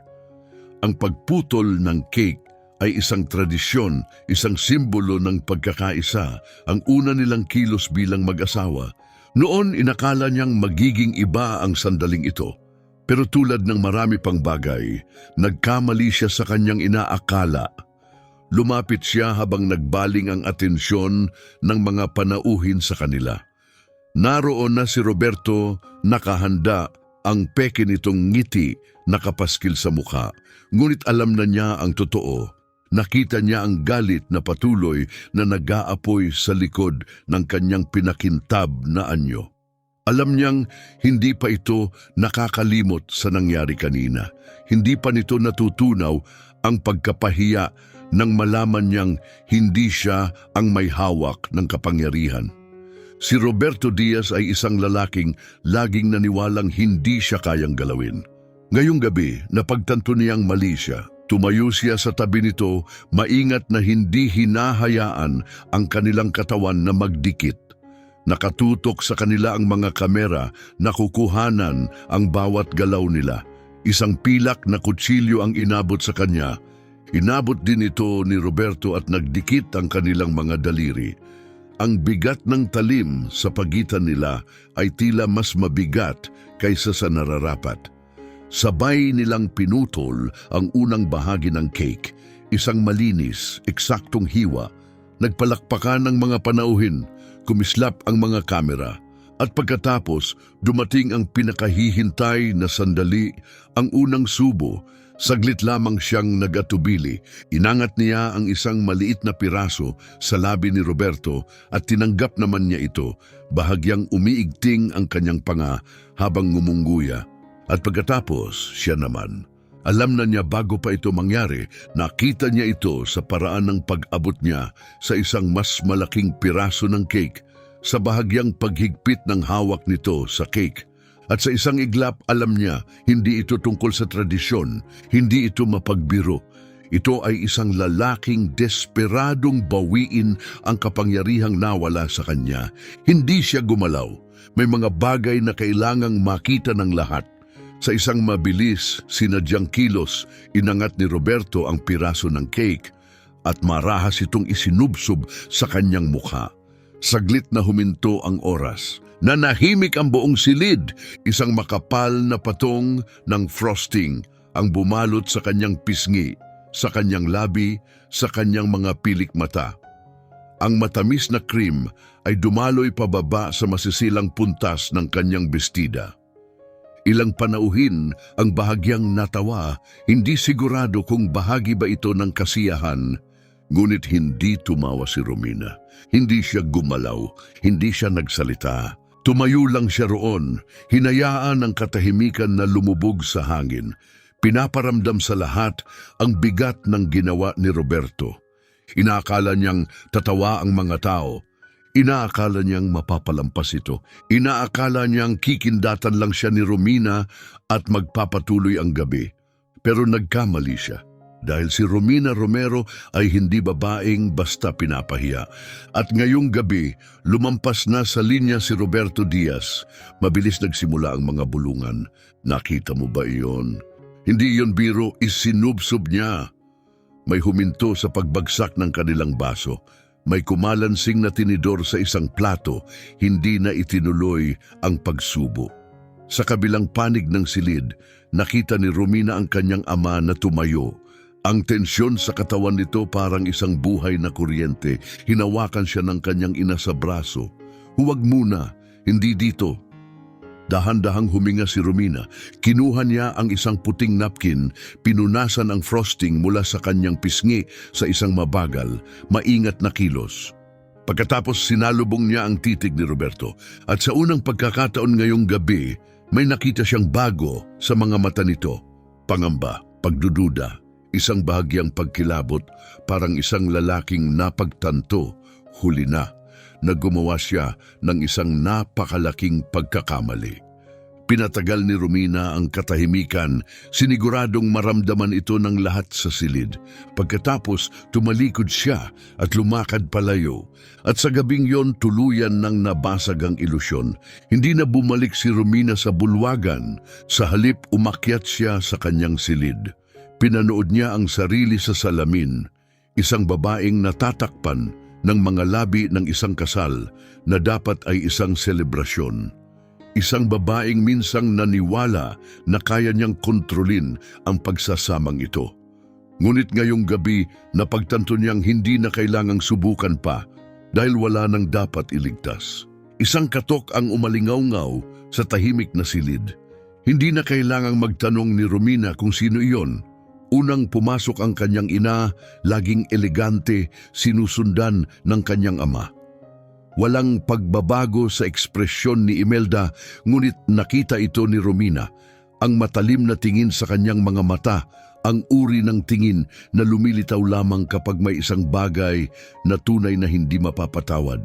Speaker 1: Ang pagputol ng cake ay isang tradisyon, isang simbolo ng pagkakaisa, ang una nilang kilos bilang mag-asawa. Noon inakala niyang magiging iba ang sandaling ito, pero tulad ng marami pang bagay, nagkamali siya sa kanyang inaakala. Lumapit siya habang nagbaling ang atensyon ng mga panauhin sa kanila. Naroon na si Roberto, nakahanda, ang peke nitong ngiti nakapaskil sa mukha. Ngunit alam na niya ang totoo. Nakita niya ang galit na patuloy na nag-aapoy sa likod ng kanyang pinakintab na anyo. Alam niyang hindi pa ito nakakalimot sa nangyari kanina. Hindi pa nito natutunaw ang pagkapahiya nang malaman niyang hindi siya ang may hawak ng kapangyarihan. Si Roberto Diaz ay isang lalaking laging naniwalang hindi siya kayang galawin. Ngayong gabi, napagtanto niyang mali siya. Tumayo siya sa tabi nito, maingat na hindi hinahayaan ang kanilang katawan na magdikit. Nakatutok sa kanila ang mga kamera na kukuhanan ang bawat galaw nila. Isang pilak na kutsilyo ang inabot sa kanya. Inabot din ito ni Roberto at nagdikit ang kanilang mga daliri. Ang bigat ng talim sa pagitan nila ay tila mas mabigat kaysa sa nararapat. Sabay nilang pinutol ang unang bahagi ng cake, isang malinis, eksaktong hiwa. Nagpalakpakan ng mga panauhin, kumislap ang mga kamera. At pagkatapos, dumating ang pinakahihintay na sandali, ang unang subo. Saglit lamang siyang nagatubili. Inangat niya ang isang maliit na piraso sa labi ni Roberto at tinanggap naman niya ito, bahagyang umiigting ang kanyang panga habang ngumungguya. At pagkatapos, siya naman. Alam na niya bago pa ito mangyari, nakita niya ito sa paraan ng pag-abot niya sa isang mas malaking piraso ng cake, sa bahagyang paghigpit ng hawak nito sa cake. At sa isang iglap, alam niya, hindi ito tungkol sa tradisyon, hindi ito mapagbiro. Ito ay isang lalaking desperadong bawiin ang kapangyarihang nawala sa kanya. Hindi siya gumalaw. May mga bagay na kailangang makita ng lahat. Sa isang mabilis, sinadyang kilos, inangat ni Roberto ang piraso ng cake at marahas itong isinubsob sa kanyang mukha. Saglit na huminto ang oras. Nanahimik ang buong silid, isang makapal na patong ng frosting ang bumalot sa kanyang pisngi, sa kanyang labi, sa kanyang mga pilik mata. Ang matamis na cream ay dumaloy pababa sa masisilang puntas ng kanyang bestida. Ilang panauhin ang bahagyang natawa, hindi sigurado kung bahagi ba ito ng kasiyahan. Ngunit hindi tumawa si Romina. Hindi siya gumalaw, hindi siya nagsalita. Tumayo lang siya roon, hinayaan ang katahimikan na lumubog sa hangin. Pinaparamdam sa lahat ang bigat ng ginawa ni Roberto. Inaakala niyang tatawa ang mga tao. Inaakala niyang mapapalampas ito. Inaakala niyang kikindatan lang siya ni Romina at magpapatuloy ang gabi. Pero nagkamali siya. Dahil si Romina Romero ay hindi babaeng basta pinapahiya. At ngayong gabi, lumampas na sa linya si Roberto Diaz. Mabilis nagsimula ang mga bulungan. Nakita mo ba iyon? Hindi iyon biro, isinubsob niya. May huminto sa pagbagsak ng kanilang baso. May kumalansing na tinidor sa isang plato, hindi na itinuloy ang pagsubo. Sa kabilang panig ng silid, nakita ni Romina ang kanyang ama na tumayo. Ang tensyon sa katawan nito parang isang buhay na kuryente. Hinawakan siya ng kanyang ina sa braso. Huwag muna, hindi dito. Dahan-dahang huminga si Romina. Kinuha niya ang isang puting napkin, pinunasan ang frosting mula sa kanyang pisngi sa isang mabagal, maingat na kilos. Pagkatapos sinalubong niya ang titig ni Roberto at sa unang pagkakataon ngayong gabi, may nakita siyang bago sa mga mata nito. Pangamba, pagdududa, isang bahagyang pagkilabot, parang isang lalaking napagtanto, huli na gumawa siya ng isang napakalaking pagkakamali. Pinatagal ni Romina ang katahimikan, siniguradong maramdaman ito ng lahat sa silid. Pagkatapos, tumalikod siya at lumakad palayo. At sa gabing yon, tuluyan ng nabasag ang ilusyon. Hindi na bumalik si Romina sa bulwagan. Sa halip, umakyat siya sa kanyang silid. Pinanood niya ang sarili sa salamin, isang babaeng natatakpan ng mga labi ng isang kasal na dapat ay isang selebrasyon. Isang babaeng minsang naniwala na kaya niyang kontrolin ang pagsasamang ito. Ngunit ngayong gabi, napagtanto niyang hindi na kailangang subukan pa dahil wala nang dapat iligtas. Isang katok ang umalingaw-ngaw sa tahimik na silid. Hindi na kailangang magtanong ni Romina kung sino iyon. Unang pumasok ang kanyang ina, laging elegante, sinusundan ng kanyang ama. Walang pagbabago sa ekspresyon ni Imelda, ngunit nakita ito ni Romina. Ang matalim na tingin sa kanyang mga mata, ang uri ng tingin na lumilitaw lamang kapag may isang bagay na tunay na hindi mapapatawad.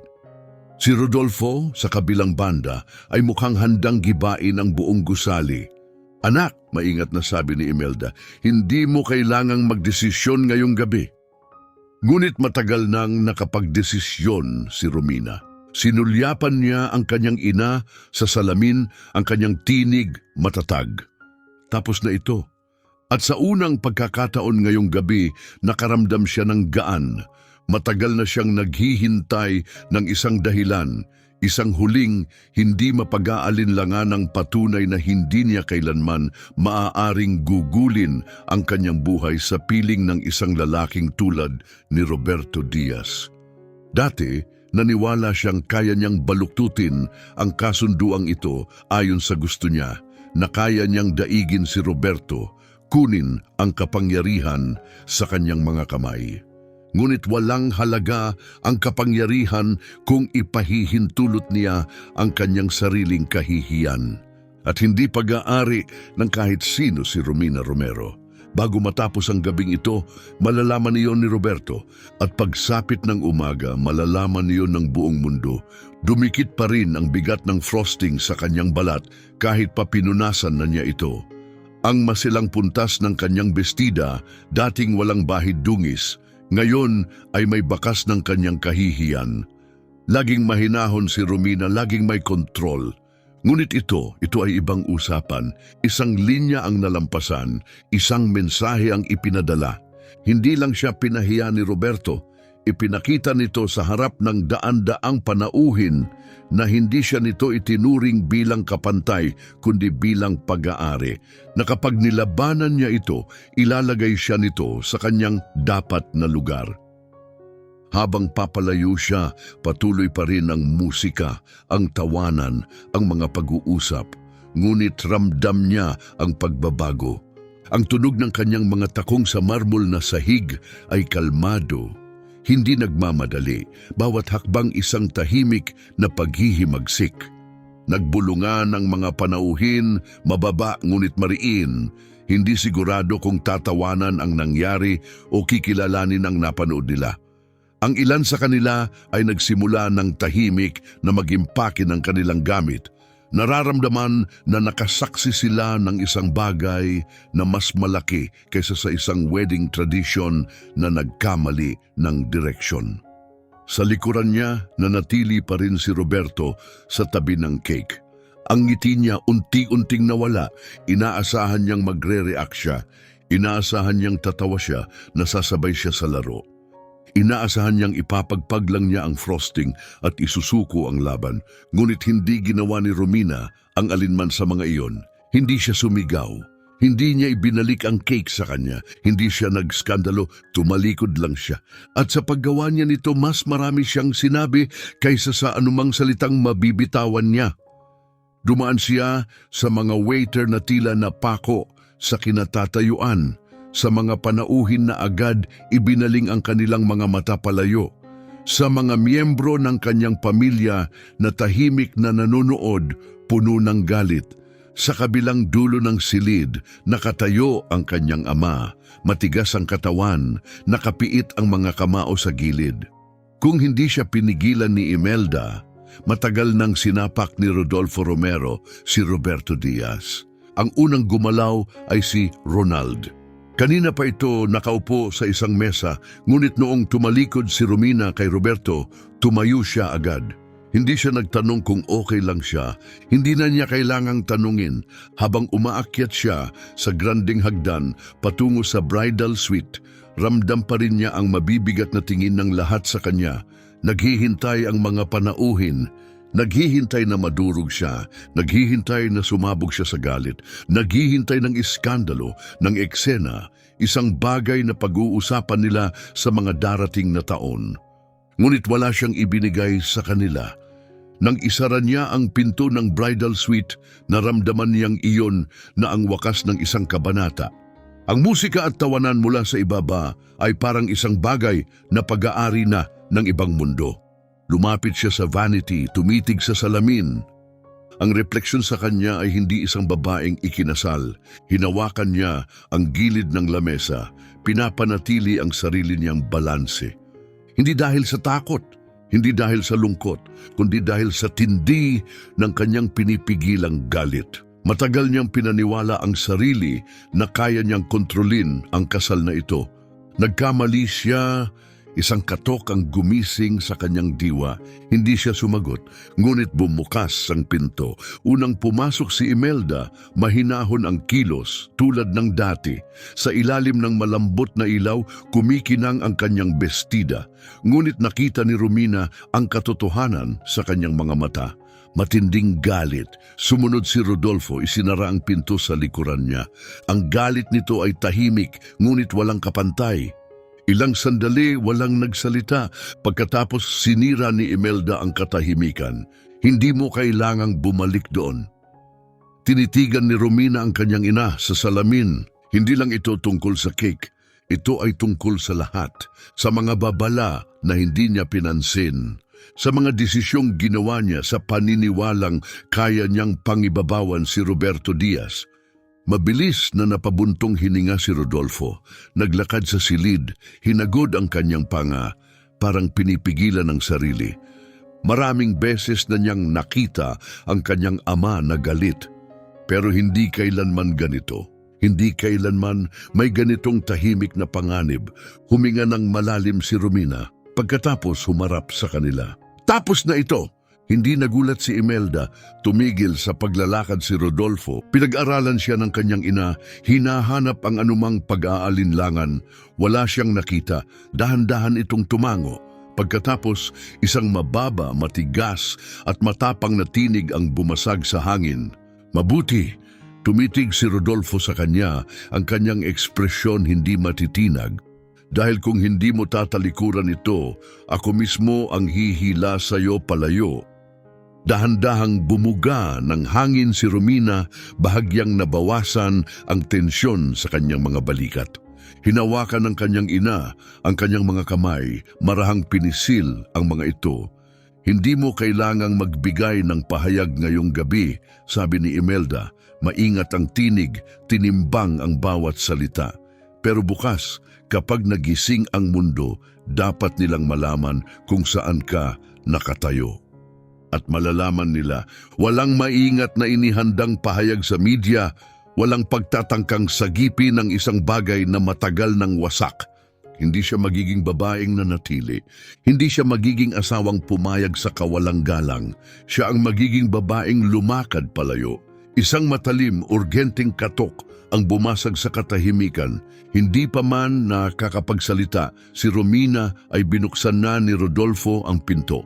Speaker 1: Si Rodolfo, sa kabilang banda, ay mukhang handang gibain ang buong gusali. Anak, maingat na sabi ni Imelda, hindi mo kailangang magdesisyon ngayong gabi. Ngunit matagal nang nakapagdesisyon si Romina. Sinulyapan niya ang kanyang ina sa salamin, ang kanyang tinig matatag. Tapos na ito. At sa unang pagkakataon ngayong gabi, nakaramdam siya ng gaan. Matagal na siyang naghihintay ng isang dahilan. Isang huling, hindi mapag-aalinlangan ng patunay na hindi niya kailanman maaaring gugulin ang kanyang buhay sa piling ng isang lalaking tulad ni Roberto Diaz. Dati, naniwala siyang kaya niyang baluktutin ang kasunduang ito ayon sa gusto niya, na kaya niyang daigin si Roberto, kunin ang kapangyarihan sa kanyang mga kamay. Ngunit walang halaga ang kapangyarihan kung ipahihintulot niya ang kanyang sariling kahihiyan. At hindi pag-aari ng kahit sino si Romina Romero. Bago matapos ang gabing ito, malalaman niyon ni Roberto, at pagsapit ng umaga, malalaman niyon ng buong mundo. Dumikit pa rin ang bigat ng frosting sa kanyang balat kahit pa pinunasan na niya ito. Ang masilang puntas ng kanyang bestida, dating walang bahid dungis, ngayon ay may bakas ng kanyang kahihiyan. Laging mahinahon si Romina, laging may kontrol. Ngunit ito ay ibang usapan. Isang linya ang nalampasan, isang mensahe ang ipinadala. Hindi lang siya pinahiya ni Roberto, ipinakita nito sa harap ng daan-daang panauhin na hindi siya nito itinuring bilang kapantay kundi bilang pag-aari, na kapag nilabanan niya ito, ilalagay siya nito sa kanyang dapat na lugar. Habang papalayo siya, patuloy pa rin ang musika, ang tawanan, ang mga pag-uusap, ngunit ramdam niya ang pagbabago. Ang tunog ng kanyang mga takong sa marmol na sahig ay kalmado, hindi nagmamadali, bawat hakbang isang tahimik na paghihimagsik. Nagbulungan ang mga panauhin, mababa ngunit mariin, hindi sigurado kung tatawanan ang nangyari o kikilalanin ang napanood nila. Ang ilan sa kanila ay nagsimula ng tahimik na mag-impake ng kanilang gamit. Nararamdaman na nakasaksi sila ng isang bagay na mas malaki kaysa sa isang wedding tradition na nagkamali ng direksyon. Sa likuran niya, nanatili pa rin si Roberto sa tabi ng cake. Ang ngiti niya unti-unting nawala, inaasahan niyang magre-react siya, inaasahan niyang tatawa siya, nasasabay siya sa laro. Inaasahan niyang ipapagpag lang niya ang frosting at isusuko ang laban, ngunit hindi ginawa ni Romina ang alinman sa mga iyon. Hindi siya sumigaw, hindi niya ibinalik ang cake sa kanya, hindi siya nagskandalo, tumalikod lang siya. At sa paggawa niya nito, mas marami siyang sinabi kaysa sa anumang salitang mabibitawan niya. Dumaan siya sa mga waiter na tila napako sa kinatatayuan, sa mga panauhin na agad ibinaling ang kanilang mga mata palayo, sa mga miyembro ng kanyang pamilya na tahimik na nanonood, puno ng galit. Sa kabilang dulo ng silid, nakatayo ang kanyang ama, matigas ang katawan, nakapiit ang mga kamao sa gilid. Kung hindi siya pinigilan ni Imelda, matagal nang sinapak ni Rodolfo Romero si Roberto Diaz. Ang unang gumalaw ay si Ronald. Kanina pa ito nakaupo sa isang mesa, ngunit noong tumalikod si Romina kay Roberto, tumayo siya agad. Hindi siya nagtanong kung okay lang siya, hindi na niya kailangang tanungin. Habang umaakyat siya sa granding hagdan patungo sa bridal suite, ramdam pa rin niya ang mabibigat na tingin ng lahat sa kanya. Naghihintay ang mga panauhin, naghihintay na madurog siya, naghihintay na sumabog siya sa galit, naghihintay ng iskandalo, ng eksena, isang bagay na pag-uusapan nila sa mga darating na taon. Ngunit wala siyang ibinigay sa kanila. Nang isara niya ang pinto ng bridal suite, naramdaman niyang iyon na ang wakas ng isang kabanata. Ang musika at tawanan mula sa ibaba ay parang isang bagay na pag-aari na ng ibang mundo. Lumapit siya sa vanity, tumitig sa salamin. Ang refleksyon sa kanya ay hindi isang babaeng ikinasal. Hinawakan niya ang gilid ng lamesa, pinapanatili ang sarili niyang balanse. Hindi dahil sa takot, hindi dahil sa lungkot, kundi dahil sa tindi ng kanyang pinipigilang galit. Matagal niyang pinaniwala ang sarili na kaya niyang kontrolin ang kasal na ito. Nagkamali siya. Isang katok ang gumising sa kanyang diwa. Hindi siya sumagot, ngunit bumukas ang pinto. Unang pumasok si Imelda, mahinahon ang kilos tulad ng dati. Sa ilalim ng malambot na ilaw, kumikinang ang kanyang bestida. Ngunit nakita ni Romina ang katotohanan sa kanyang mga mata. Matinding galit. Sumunod si Rodolfo, isinara ang pinto sa likuran niya. Ang galit nito ay tahimik, ngunit walang kapantay. Ilang sandali walang nagsalita, pagkatapos sinira ni Imelda ang katahimikan. Hindi mo kailangang bumalik doon. Tinitigan ni Romina ang kanyang ina sa salamin. Hindi lang ito tungkol sa cake. Ito ay tungkol sa lahat. Sa mga babala na hindi niya pinansin. Sa mga desisyong ginawa niya sa paniniwalang kaya niyang pangibabawan si Roberto Diaz. Mabilis na napabuntong hininga si Rodolfo. Naglakad sa silid, hinagod ang kanyang panga, parang pinipigilan ng sarili. Maraming beses na niyang nakita ang kanyang ama na galit. Pero hindi kailanman ganito. Hindi kailanman may ganitong tahimik na panganib. Huminga ng malalim si Romina, pagkatapos humarap sa kanila. Tapos na ito! Hindi nagulat si Imelda, tumigil sa paglalakad si Rodolfo. Pinag-aralan siya ng kanyang ina, hinahanap ang anumang pag-aalinlangan. Wala siyang nakita, dahan-dahan itong tumango. Pagkatapos, isang mababa, matigas at matapang na tinig ang bumasag sa hangin. Mabuti, tumitig si Rodolfo sa kanya, ang kanyang ekspresyon hindi matitinag. Dahil kung hindi mo tatalikuran ito, ako mismo ang hihila sa iyo palayo. Dahan-dahang bumuga ng hangin si Romina, bahagyang nabawasan ang tensyon sa kanyang mga balikat. Hinawakan ng kanyang ina ang kanyang mga kamay, marahang pinisil ang mga ito. Hindi mo kailangang magbigay ng pahayag ngayong gabi, sabi ni Imelda. Maingat ang tinig, tinimbang ang bawat salita. Pero bukas, kapag nagising ang mundo, dapat nilang malaman kung saan ka nakatayo. At malalaman nila, walang maingat na inihandang pahayag sa media, walang pagtatangkang sagipin ng isang bagay na matagal nang wasak. Hindi siya magiging babaeng nanatili. Hindi siya magiging asawang pumayag sa kawalang galang. Siya ang magiging babaeng lumakad palayo. Isang matalim, urgenteng katok ang bumasag sa katahimikan. Hindi pa man nakakapagsalita, si Romina ay binuksan na ni Rodolfo ang pinto.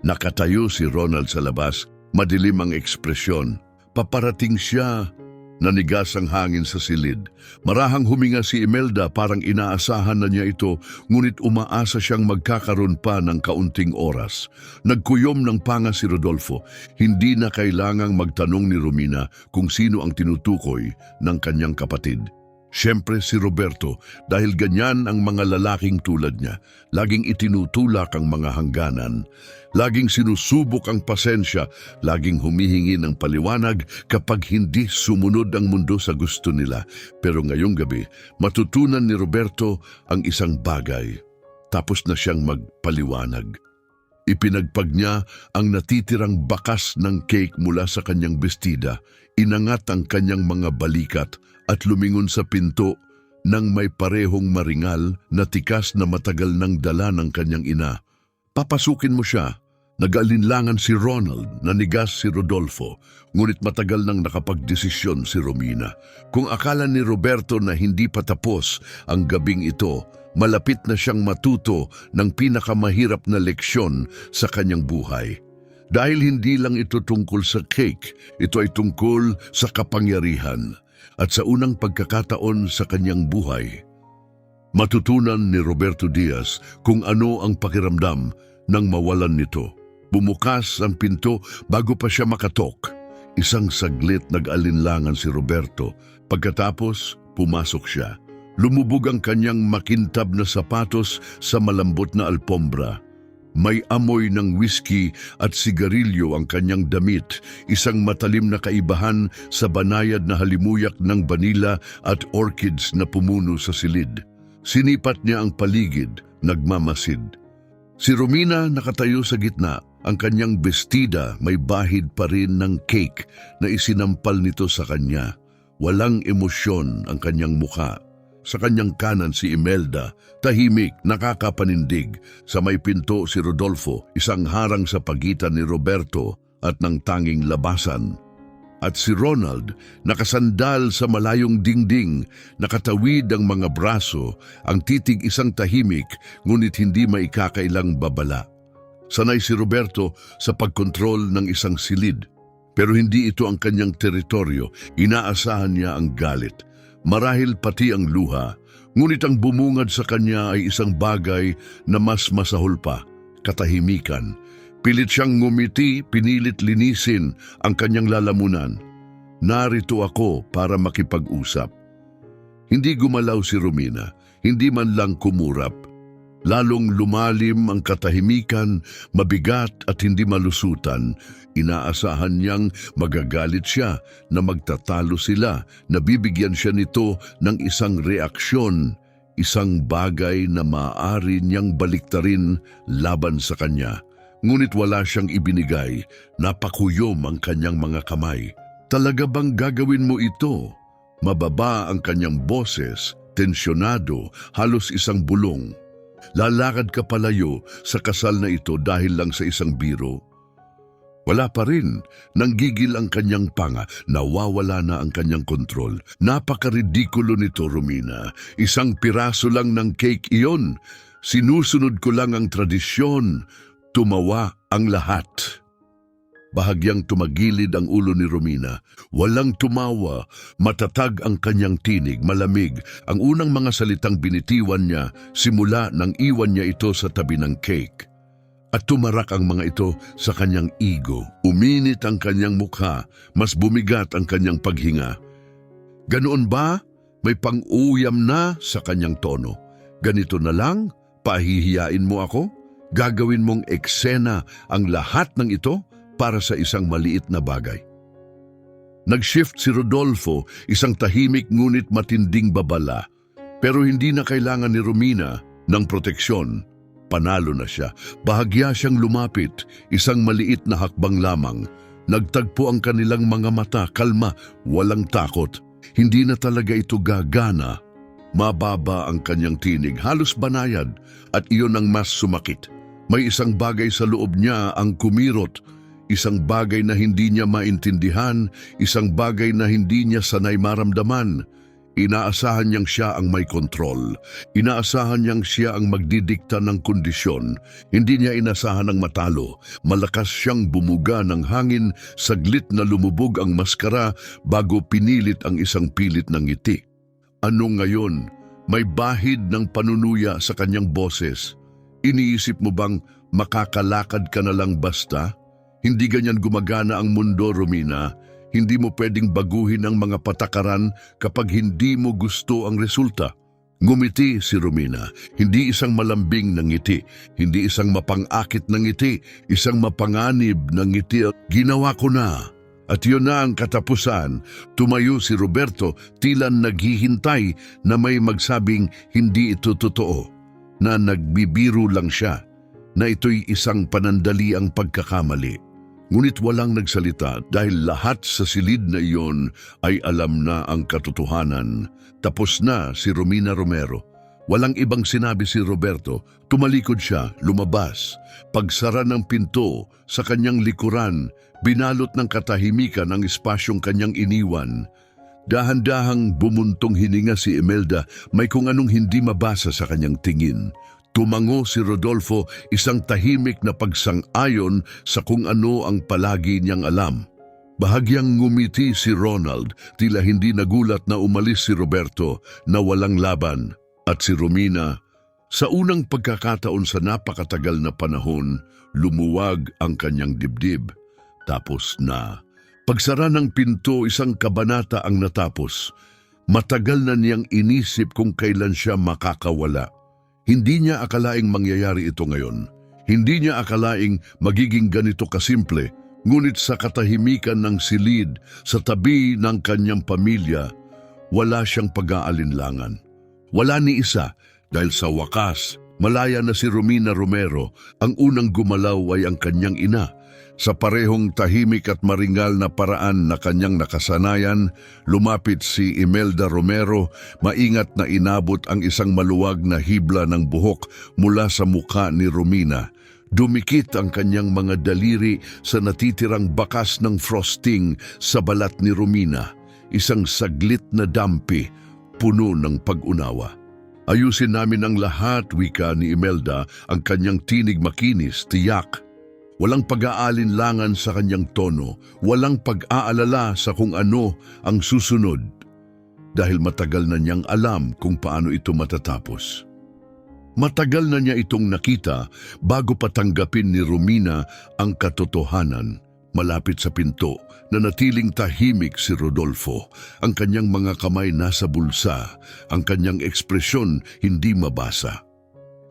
Speaker 1: Nakatayo si Ronald sa labas, madilim ang ekspresyon. Paparating siya. Nanigas ang hangin sa silid. Marahang huminga si Imelda, parang inaasahan na niya ito, ngunit umaasa siyang magkakaroon pa ng kaunting oras. Nagkuyom ng panga si Rodolfo. Hindi na kailangang magtanong ni Romina kung sino ang tinutukoy ng kanyang kapatid. Siyempre si Roberto, dahil ganyan ang mga lalaking tulad niya. Laging itinutulak ang mga hangganan. Laging sinusubok ang pasensya. Laging humihingi ng paliwanag kapag hindi sumunod ang mundo sa gusto nila. Pero ngayong gabi, matutunan ni Roberto ang isang bagay. Tapos na siyang magpaliwanag. Ipinagpag niya ang natitirang bakas ng cake mula sa kanyang bestida. Inangat ang kanyang mga balikat at lumingon sa pinto nang may parehong maringal na tikas na matagal nang dala ng kanyang ina. Papasukin mo siya. Nag-alinlangan si Ronald, nanigas si Rodolfo, ngunit matagal nang nakapagdesisyon si Romina. Kung akala ni Roberto na hindi pa tapos ang gabing ito, malapit na siyang matuto ng pinakamahirap na leksyon sa kanyang buhay. Dahil hindi lang ito tungkol sa cake, ito ay tungkol sa kapangyarihan. At sa unang pagkakataon sa kanyang buhay, matutunan ni Roberto Diaz kung ano ang pakiramdam nang mawalan nito. Bumukas ang pinto bago pa siya makatok. Isang saglit nag-alinlangan si Roberto. Pagkatapos, pumasok siya. Lumubog ang kanyang makintab na sapatos sa malambot na alpombra. May amoy ng whiskey at sigarilyo ang kanyang damit, isang matalim na kaibahan sa banayad na halimuyak ng banila at orchids na pumuno sa silid. Sinipat niya ang paligid, nagmamasid. Si Romina nakatayo sa gitna, ang kanyang bestida may bahid pa rin ng cake na isinampal nito sa kanya. Walang emosyon ang kanyang mukha. Sa kanyang kanan si Imelda, tahimik, nakakapanindig. Sa may pinto si Rodolfo, isang harang sa pagitan ni Roberto at ng tanging labasan. At si Ronald, nakasandal sa malayong dingding, nakatawid ang mga braso, ang titig isang tahimik, ngunit hindi maikakailang babala. Sanay si Roberto sa pagkontrol ng isang silid. Pero hindi ito ang kanyang teritoryo, inaasahan niya ang galit. Marahil pati ang luha, ngunit ang bumungad sa kanya ay isang bagay na mas masahol pa, katahimikan. Pilit siyang ngumiti, pinilit linisin ang kanyang lalamunan. Narito ako para makipag-usap. Hindi gumalaw si Romina, hindi man lang kumurap. Lalong lumalim ang katahimikan, mabigat at hindi malusutan. Inaasahan niyang magagalit siya, na magtatalo sila, na bibigyan siya nito ng isang reaksyon, isang bagay na maaari niyang baliktarin laban sa kanya. Ngunit wala siyang ibinigay, napakuyom ang kanyang mga kamay. Talaga bang gagawin mo ito? Mababa ang kanyang boses, tensyonado, halos isang bulong. Lalakad ka palayo sa kasal na ito dahil lang sa isang biro. Wala pa rin, nanggigil ang kanyang panga, nawawala na ang kanyang kontrol. Napaka-ridikulo nito, Romina. Isang piraso lang ng cake iyon. Sinusunod ko lang ang tradisyon. Tumawa ang lahat. Bahagyang tumagilid ang ulo ni Romina. Walang tumawa, matatag ang kanyang tinig, malamig. Ang unang mga salitang binitiwan niya simula nang iwan niya ito sa tabi ng cake. At tumarak ang mga ito sa kanyang ego. Uminit ang kanyang mukha, mas bumigat ang kanyang paghinga. Ganoon ba? May pang-uyam na sa kanyang tono. Ganito na lang? Pahihiyain mo ako? Gagawin mong eksena ang lahat ng ito para sa isang maliit na bagay. Nag-shift si Rodolfo, isang tahimik ngunit matinding babala. Pero hindi na kailangan ni Romina ng proteksyon. Panalo na siya. Bahagya siyang lumapit, isang maliit na hakbang lamang. Nagtagpo ang kanilang mga mata, kalma, walang takot. Hindi na talaga ito gagana. Mababa ang kanyang tinig, halos banayad, at iyon ang mas sumakit. May isang bagay sa loob niya ang kumirot, isang bagay na hindi niya maintindihan, isang bagay na hindi niya sanay maramdaman. Inaasahan niyang siya ang may kontrol. Inaasahan niyang siya ang magdidikta ng kondisyon. Hindi niya inasahan ang matalo. Malakas siyang bumuga ng hangin, saglit na lumubog ang maskara bago pinilit ang isang pilit ng ngiti. Ano ngayon? May bahid ng panunuya sa kanyang boses. Iniisip mo bang makakalakad ka na lang basta? Hindi ganyan gumagana ang mundo, Romina. Hindi mo pwedeng baguhin ang mga patakaran kapag hindi mo gusto ang resulta. Ngumiti si Romina, hindi isang malambing na ngiti, hindi isang mapang-akit na ngiti, isang mapanganib na ngiti. Ginawa ko na. At yun na ang katapusan. Tumayo si Roberto, tila naghihintay na may magsabing hindi ito totoo, na nagbibiro lang siya, na ito'y isang panandaliang pagkakamali. Ngunit walang nagsalita dahil lahat sa silid na iyon ay alam na ang katotohanan. Tapos na si Romina Romero. Walang ibang sinabi si Roberto. Tumalikod siya, lumabas. Pagsara ng pinto sa kanyang likuran, binalot ng katahimikan ang espasyong kanyang iniwan. Dahan-dahang bumuntong hininga si Imelda, may kung anong hindi mabasa sa kanyang tingin. Tumango si Rodolfo, isang tahimik na pagsang-ayon sa kung ano ang palagi niyang alam. Bahagyang ngumiti si Ronald, tila hindi nagulat na umalis si Roberto na walang laban. At si Romina, sa unang pagkakataon sa napakatagal na panahon, lumuwag ang kanyang dibdib. Tapos na. Pagsara ng pinto, isang kabanata ang natapos. Matagal na niyang inisip kung kailan siya makakawala. Hindi niya akalaing mangyayari ito ngayon. Hindi niya akalaing magiging ganito kasimple, ngunit sa katahimikan ng silid, sa tabi ng kanyang pamilya, wala siyang pag-aalinlangan. Wala ni isa dahil sa wakas, malaya na si Romina Romero. Ang unang gumalaw ay ang kanyang ina. Sa parehong tahimik at maringal na paraan na kanyang nakasanayan, lumapit si Imelda Romero, maingat na inabot ang isang maluwag na hibla ng buhok mula sa mukha ni Romina. Dumikit ang kanyang mga daliri sa natitirang bakas ng frosting sa balat ni Romina, isang saglit na dampi, puno ng pag-unawa. Ayusin namin ang lahat, wika ni Imelda, ang kanyang tinig makinis, tiyak. Walang pag-aalinlangan sa kanyang tono, walang pag-aalala sa kung ano ang susunod, dahil matagal na niyang alam kung paano ito matatapos. Matagal na niya itong nakita bago patanggapin ni Romina ang katotohanan. Malapit sa pinto, nanatiling tahimik si Rodolfo. Ang kanyang mga kamay nasa bulsa, ang kanyang ekspresyon hindi mabasa.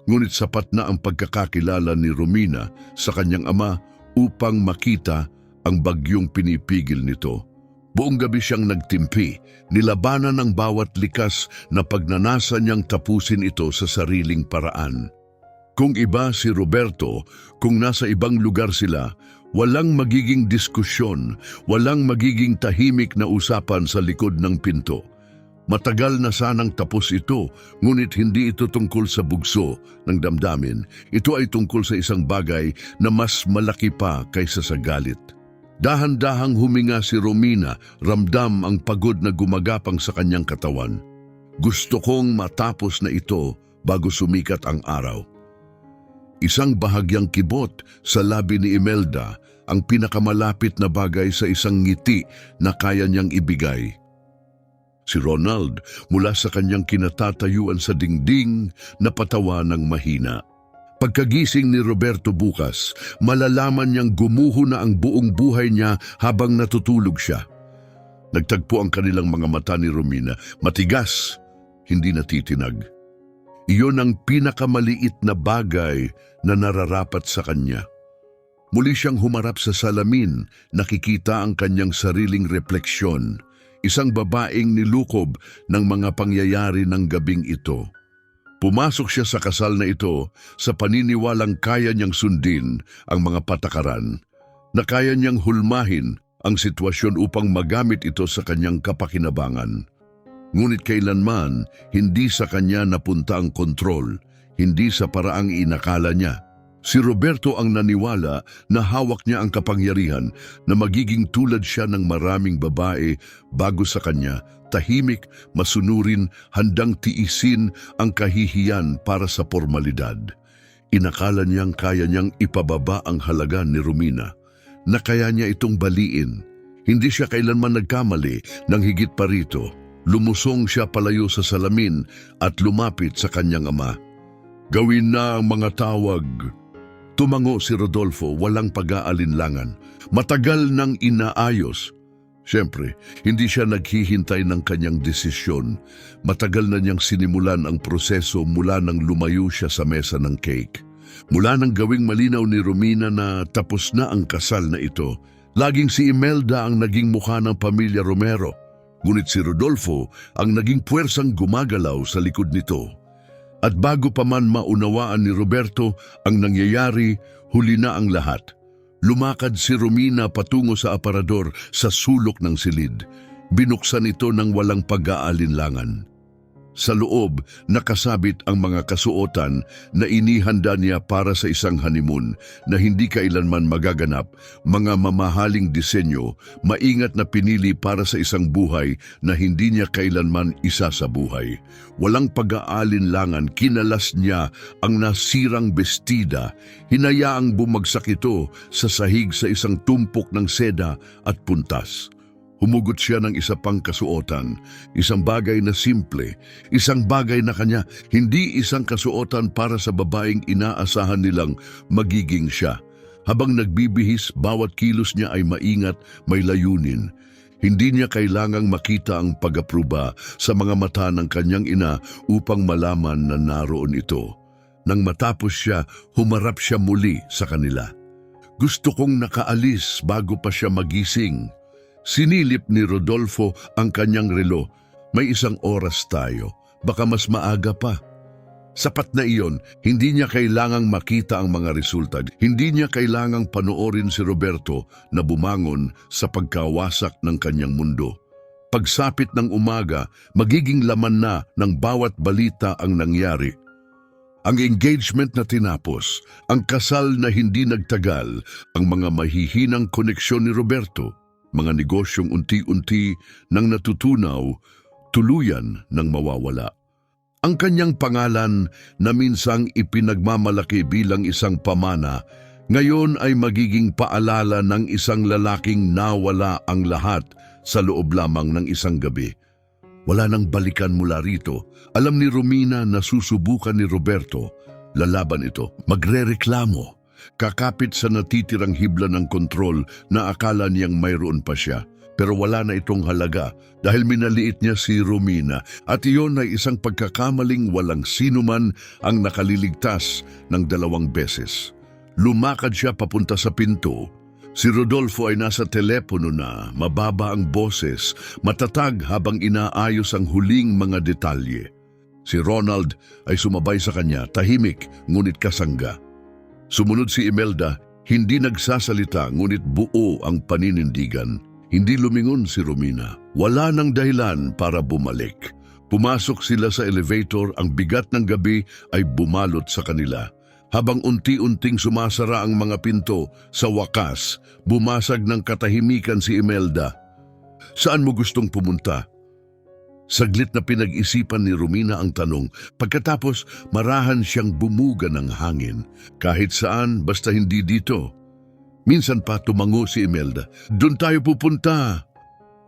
Speaker 1: Ngunit sapat na ang pagkakakilala ni Romina sa kanyang ama upang makita ang bagyong pinipigil nito. Buong gabi siyang nagtimpi, nilabanan ang bawat likas na pagnanasa niyang tapusin ito sa sariling paraan. Kung iba si Roberto, kung nasa ibang lugar sila, walang magiging diskusyon, walang magiging tahimik na usapan sa likod ng pinto. Matagal na sanang tapos ito, ngunit hindi ito tungkol sa bugso ng damdamin. Ito ay tungkol sa isang bagay na mas malaki pa kaysa sa galit. Dahan-dahang huminga si Romina, ramdam ang pagod na gumagapang sa kanyang katawan. Gusto kong matapos na ito bago sumikat ang araw. Isang bahagyang kibot sa labi ni Imelda, ang pinakamalapit na bagay sa isang ngiti na kaya niyang ibigay. Si Ronald, mula sa kanyang kinatatayuan sa dingding, napatawa ng mahina. Pagkagising ni Roberto bukas, malalaman niyang gumuho na ang buong buhay niya habang natutulog siya. Nagtagpo ang kanilang mga mata ni Romina, matigas, hindi natitinag. Iyon ang pinakamaliit na bagay na nararapat sa kanya. Muli siyang humarap sa salamin, nakikita ang kanyang sariling refleksyon. isang babaeng nilukob ng mga pangyayari ng gabing ito. Pumasok siya sa kasal na ito sa paniniwalang kaya niyang sundin ang mga patakaran, na kaya niyang hulmahin ang sitwasyon upang magamit ito sa kanyang kapakinabangan. Ngunit kailanman, hindi sa kanya napunta ang kontrol, hindi sa paraang inakala niya. Si Roberto ang naniwala na hawak niya ang kapangyarihan na magiging tulad siya ng maraming babae bago sa kanya, tahimik, masunurin, handang tiisin ang kahihiyan para sa formalidad. Inakala niyang kaya niyang ipababa ang halaga ni Romina, na kaya niya itong baliin. Hindi siya kailanman nagkamali ng higit pa rito. Lumusong siya palayo sa salamin at lumapit sa kanyang ama. "Gawin na ang mga tawag." Tumango si Rodolfo, walang pag-aalinlangan. Matagal nang inaayos. Siyempre, hindi siya naghihintay ng kanyang desisyon. Matagal na niyang sinimulan ang proseso mula nang lumayo siya sa mesa ng cake. Mula nang gawing malinaw ni Romina na tapos na ang kasal na ito, laging si Imelda ang naging mukha ng pamilya Romero. Ngunit si Rodolfo ang naging puwersang gumagalaw sa likod nito. At bago pa man maunawaan ni Roberto ang nangyayari, huli na ang lahat. Lumakad si Romina patungo sa aparador sa sulok ng silid. Binuksan ito ng walang pag-aalinlangan. Sa loob, nakasabit ang mga kasuotan na inihanda niya para sa isang honeymoon na hindi kailanman magaganap, mga mamahaling disenyo, maingat na pinili para sa isang buhay na hindi niya kailanman isasabuhay. Walang pag-aalinlangan, kinalas niya ang nasirang bestida, hinayaang bumagsak ito sa sahig sa isang tumpok ng seda at puntas. Humugot siya ng isa pang kasuotan, isang bagay na simple, isang bagay na kanya, hindi isang kasuotan para sa babaeng inaasahan nilang magiging siya. Habang nagbibihis, bawat kilos niya ay maingat, may layunin. Hindi niya kailangang makita ang pag-apruba sa mga mata ng kanyang ina upang malaman na naroon ito. Nang matapos siya, humarap siya muli sa kanila. "Gusto kong nakaalis bago pa siya magising." Sinilip ni Rodolfo ang kanyang relo. "May isang oras tayo, baka mas maaga pa." Sapat na iyon, hindi niya kailangang makita ang mga resulta. Hindi niya kailangang panoorin si Roberto na bumangon sa pagkawasak ng kanyang mundo. Pagsapit ng umaga, magiging laman na ng bawat balita ang nangyari. Ang engagement na tinapos, ang kasal na hindi nagtagal, ang mga mahihinang koneksyon ni Roberto, mga negosyong unti-unti nang natutunaw, tuluyan nang mawawala. Ang kanyang pangalan na minsang ipinagmamalaki bilang isang pamana, ngayon ay magiging paalala ng isang lalaking nawala ang lahat sa loob lamang ng isang gabi. Wala nang balikan mula rito. Alam ni Romina na susubukan ni Roberto, lalaban ito, magrereklamo. Kakapit sa natitirang hibla ng kontrol na akala niyang mayroon pa siya. Pero wala na itong halaga dahil minaliit niya si Romina at iyon ay isang pagkakamaling walang sinuman ang nakaliligtas ng 2 beses. Lumakad siya papunta sa pinto. Si Rodolfo ay nasa telepono na, mababa ang boses, matatag habang inaayos ang huling mga detalye. Si Ronald ay sumabay sa kanya, tahimik ngunit kasangga. Sumunod si Imelda, hindi nagsasalita ngunit buo ang paninindigan. Hindi lumingon si Romina. Wala nang dahilan para bumalik. Pumasok sila sa elevator, ang bigat ng gabi ay bumalot sa kanila. Habang unti-unting sumasara ang mga pinto, sa wakas, bumasag ng katahimikan si Imelda. "Saan mo gustong pumunta?" Saglit na pinag-isipan ni Romina ang tanong. Pagkatapos, marahan siyang bumuga ng hangin. "Kahit saan, basta hindi dito." Minsan pa tumango si Imelda. "Doon tayo pupunta."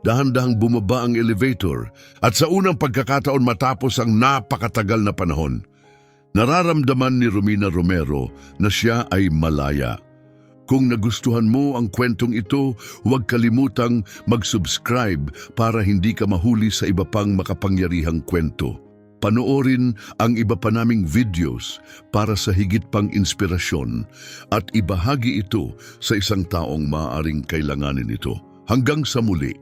Speaker 1: Dahan-dahang bumaba ang elevator at sa unang pagkakataon matapos ang napakatagal na panahon, nararamdaman ni Romina Romero na siya ay malaya. Kung nagustuhan mo ang kwentong ito, huwag kalimutang mag-subscribe para hindi ka mahuli sa iba pang makapangyarihang kwento. Panoorin ang iba pa naming videos para sa higit pang inspirasyon at ibahagi ito sa isang taong maaaring kailanganin ito. Hanggang sa muli.